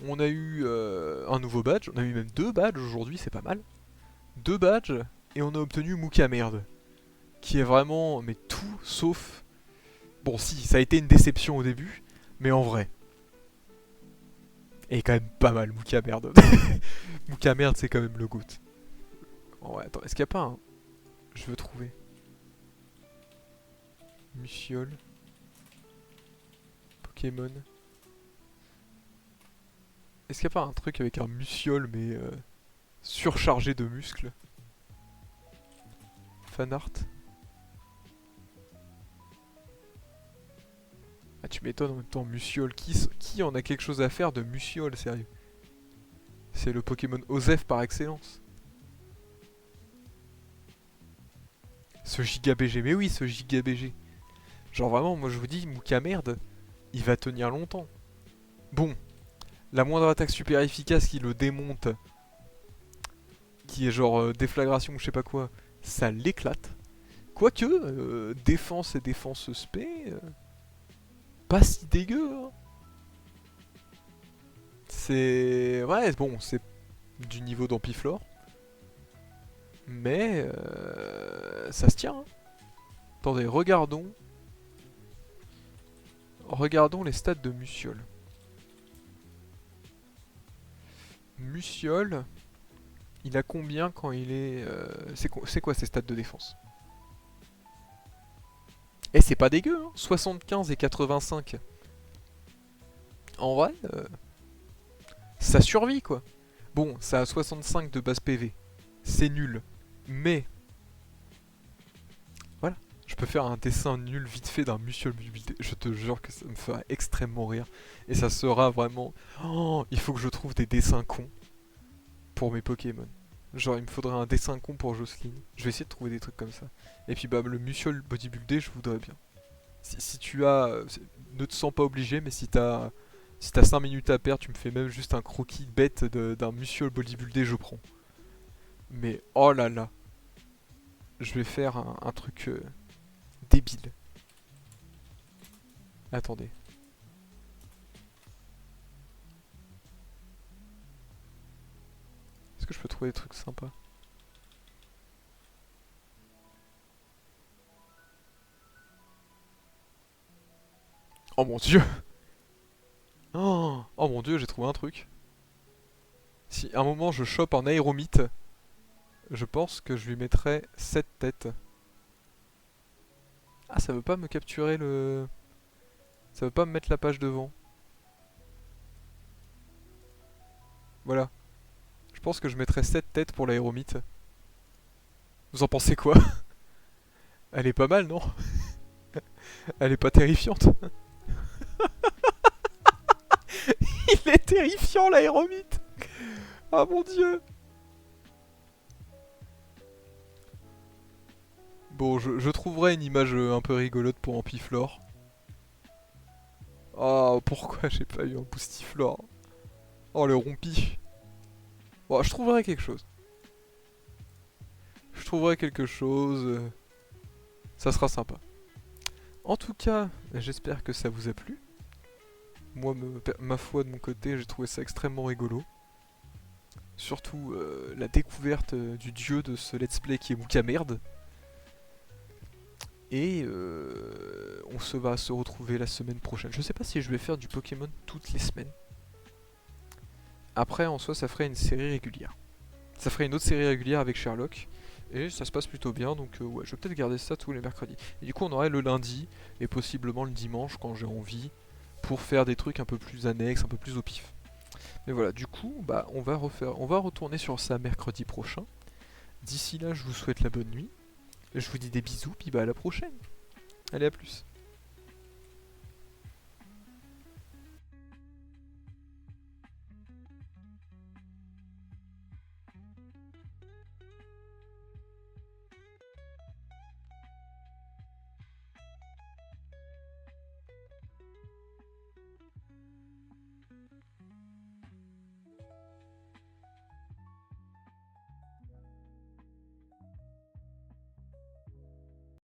On a eu un nouveau badge, on a eu même 2 badges aujourd'hui, c'est pas mal. 2 badges, et on a obtenu Mouka Merde. Qui est vraiment, mais tout sauf... Bon si, ça a été une déception au début, mais en vrai. Et quand même pas mal, Mouka merde. Mouka merde, c'est quand même le GOAT. Oh ouais, attends, est-ce qu'il n'y a pas un... Je veux trouver. Musiole. Pokémon. Est-ce qu'il n'y a pas un truc avec un Musiole mais surchargé de muscles? Fanart. Ah tu m'étonnes en même temps, Musiole. Qui en a quelque chose à faire de Musiole, sérieux? C'est le Pokémon Osef par excellence. Ce giga BG, mais oui, ce giga BG. Genre vraiment, moi je vous dis, Mouka merde, il va tenir longtemps. Bon, la moindre attaque super efficace qui le démonte, qui est genre déflagration ou je sais pas quoi, ça l'éclate. Quoique, défense et défense spé, pas si dégueu. Hein. C'est... Ouais, bon, c'est du niveau d'Ampiflore. Mais ça se tient. Hein. Attendez, regardons. Regardons les stats de Musiole. Musiole, il a combien quand il est... c'est quoi ses stats de défense? Et c'est pas dégueu, hein, 75 et 85. En vrai, ça survit quoi. Bon, ça a 65 de base PV. C'est nul. Mais... Voilà. Je peux faire un dessin nul vite fait d'un Musiole buildé. Je te jure que ça me fera extrêmement rire. Et ça sera vraiment... Oh, il faut que je trouve des dessins cons pour mes Pokémon. Genre il me faudrait un dessin con pour Jocelyne. Je vais essayer de trouver des trucs comme ça. Et puis bah le Musiole bodybuildé je voudrais bien. Si tu as... ne te sens pas obligé mais si t'as 5 minutes à perdre, tu me fais même juste un croquis bête d'un Musiole bodybuildé, je prends. Mais oh là là. Je vais faire un truc débile. Attendez. Est-ce que je peux trouver des trucs sympas? Oh mon dieu. Oh mon dieu, j'ai trouvé un truc. Si à un moment je chope un aéromite, je pense que je lui mettrai 7 têtes. Ah, ça veut pas me capturer le... Ça veut pas me mettre la page devant. Voilà. Je pense que je mettrai 7 têtes pour l'aéromite. Vous en pensez quoi? Elle est pas mal, non? Elle est pas terrifiante? Il est terrifiant, l'aéromite! Ah mon dieu! Bon, je trouverai une image un peu rigolote pour Ampiflore. Oh, pourquoi j'ai pas eu un Boostiflore? Oh, le rompi. Bon, je trouverai quelque chose. Je trouverai quelque chose. Ça sera sympa. En tout cas, j'espère que ça vous a plu. Moi, ma foi, de mon côté, j'ai trouvé ça extrêmement rigolo. Surtout la découverte du dieu de ce let's play qui est Mouka merde. Et on va se retrouver la semaine prochaine. Je sais pas si je vais faire du Pokémon toutes les semaines. Après, en soi, ça ferait une série régulière. Ça ferait une autre série régulière avec Sherlock. Et ça se passe plutôt bien, donc ouais, je vais peut-être garder ça tous les mercredis. Et du coup, on aurait le lundi, et possiblement le dimanche quand j'ai envie, pour faire des trucs un peu plus annexes, un peu plus au pif. Mais voilà, du coup, bah, on va retourner sur ça mercredi prochain. D'ici là, je vous souhaite la bonne nuit. Je vous dis des bisous, puis bah à la prochaine. Allez, à plus.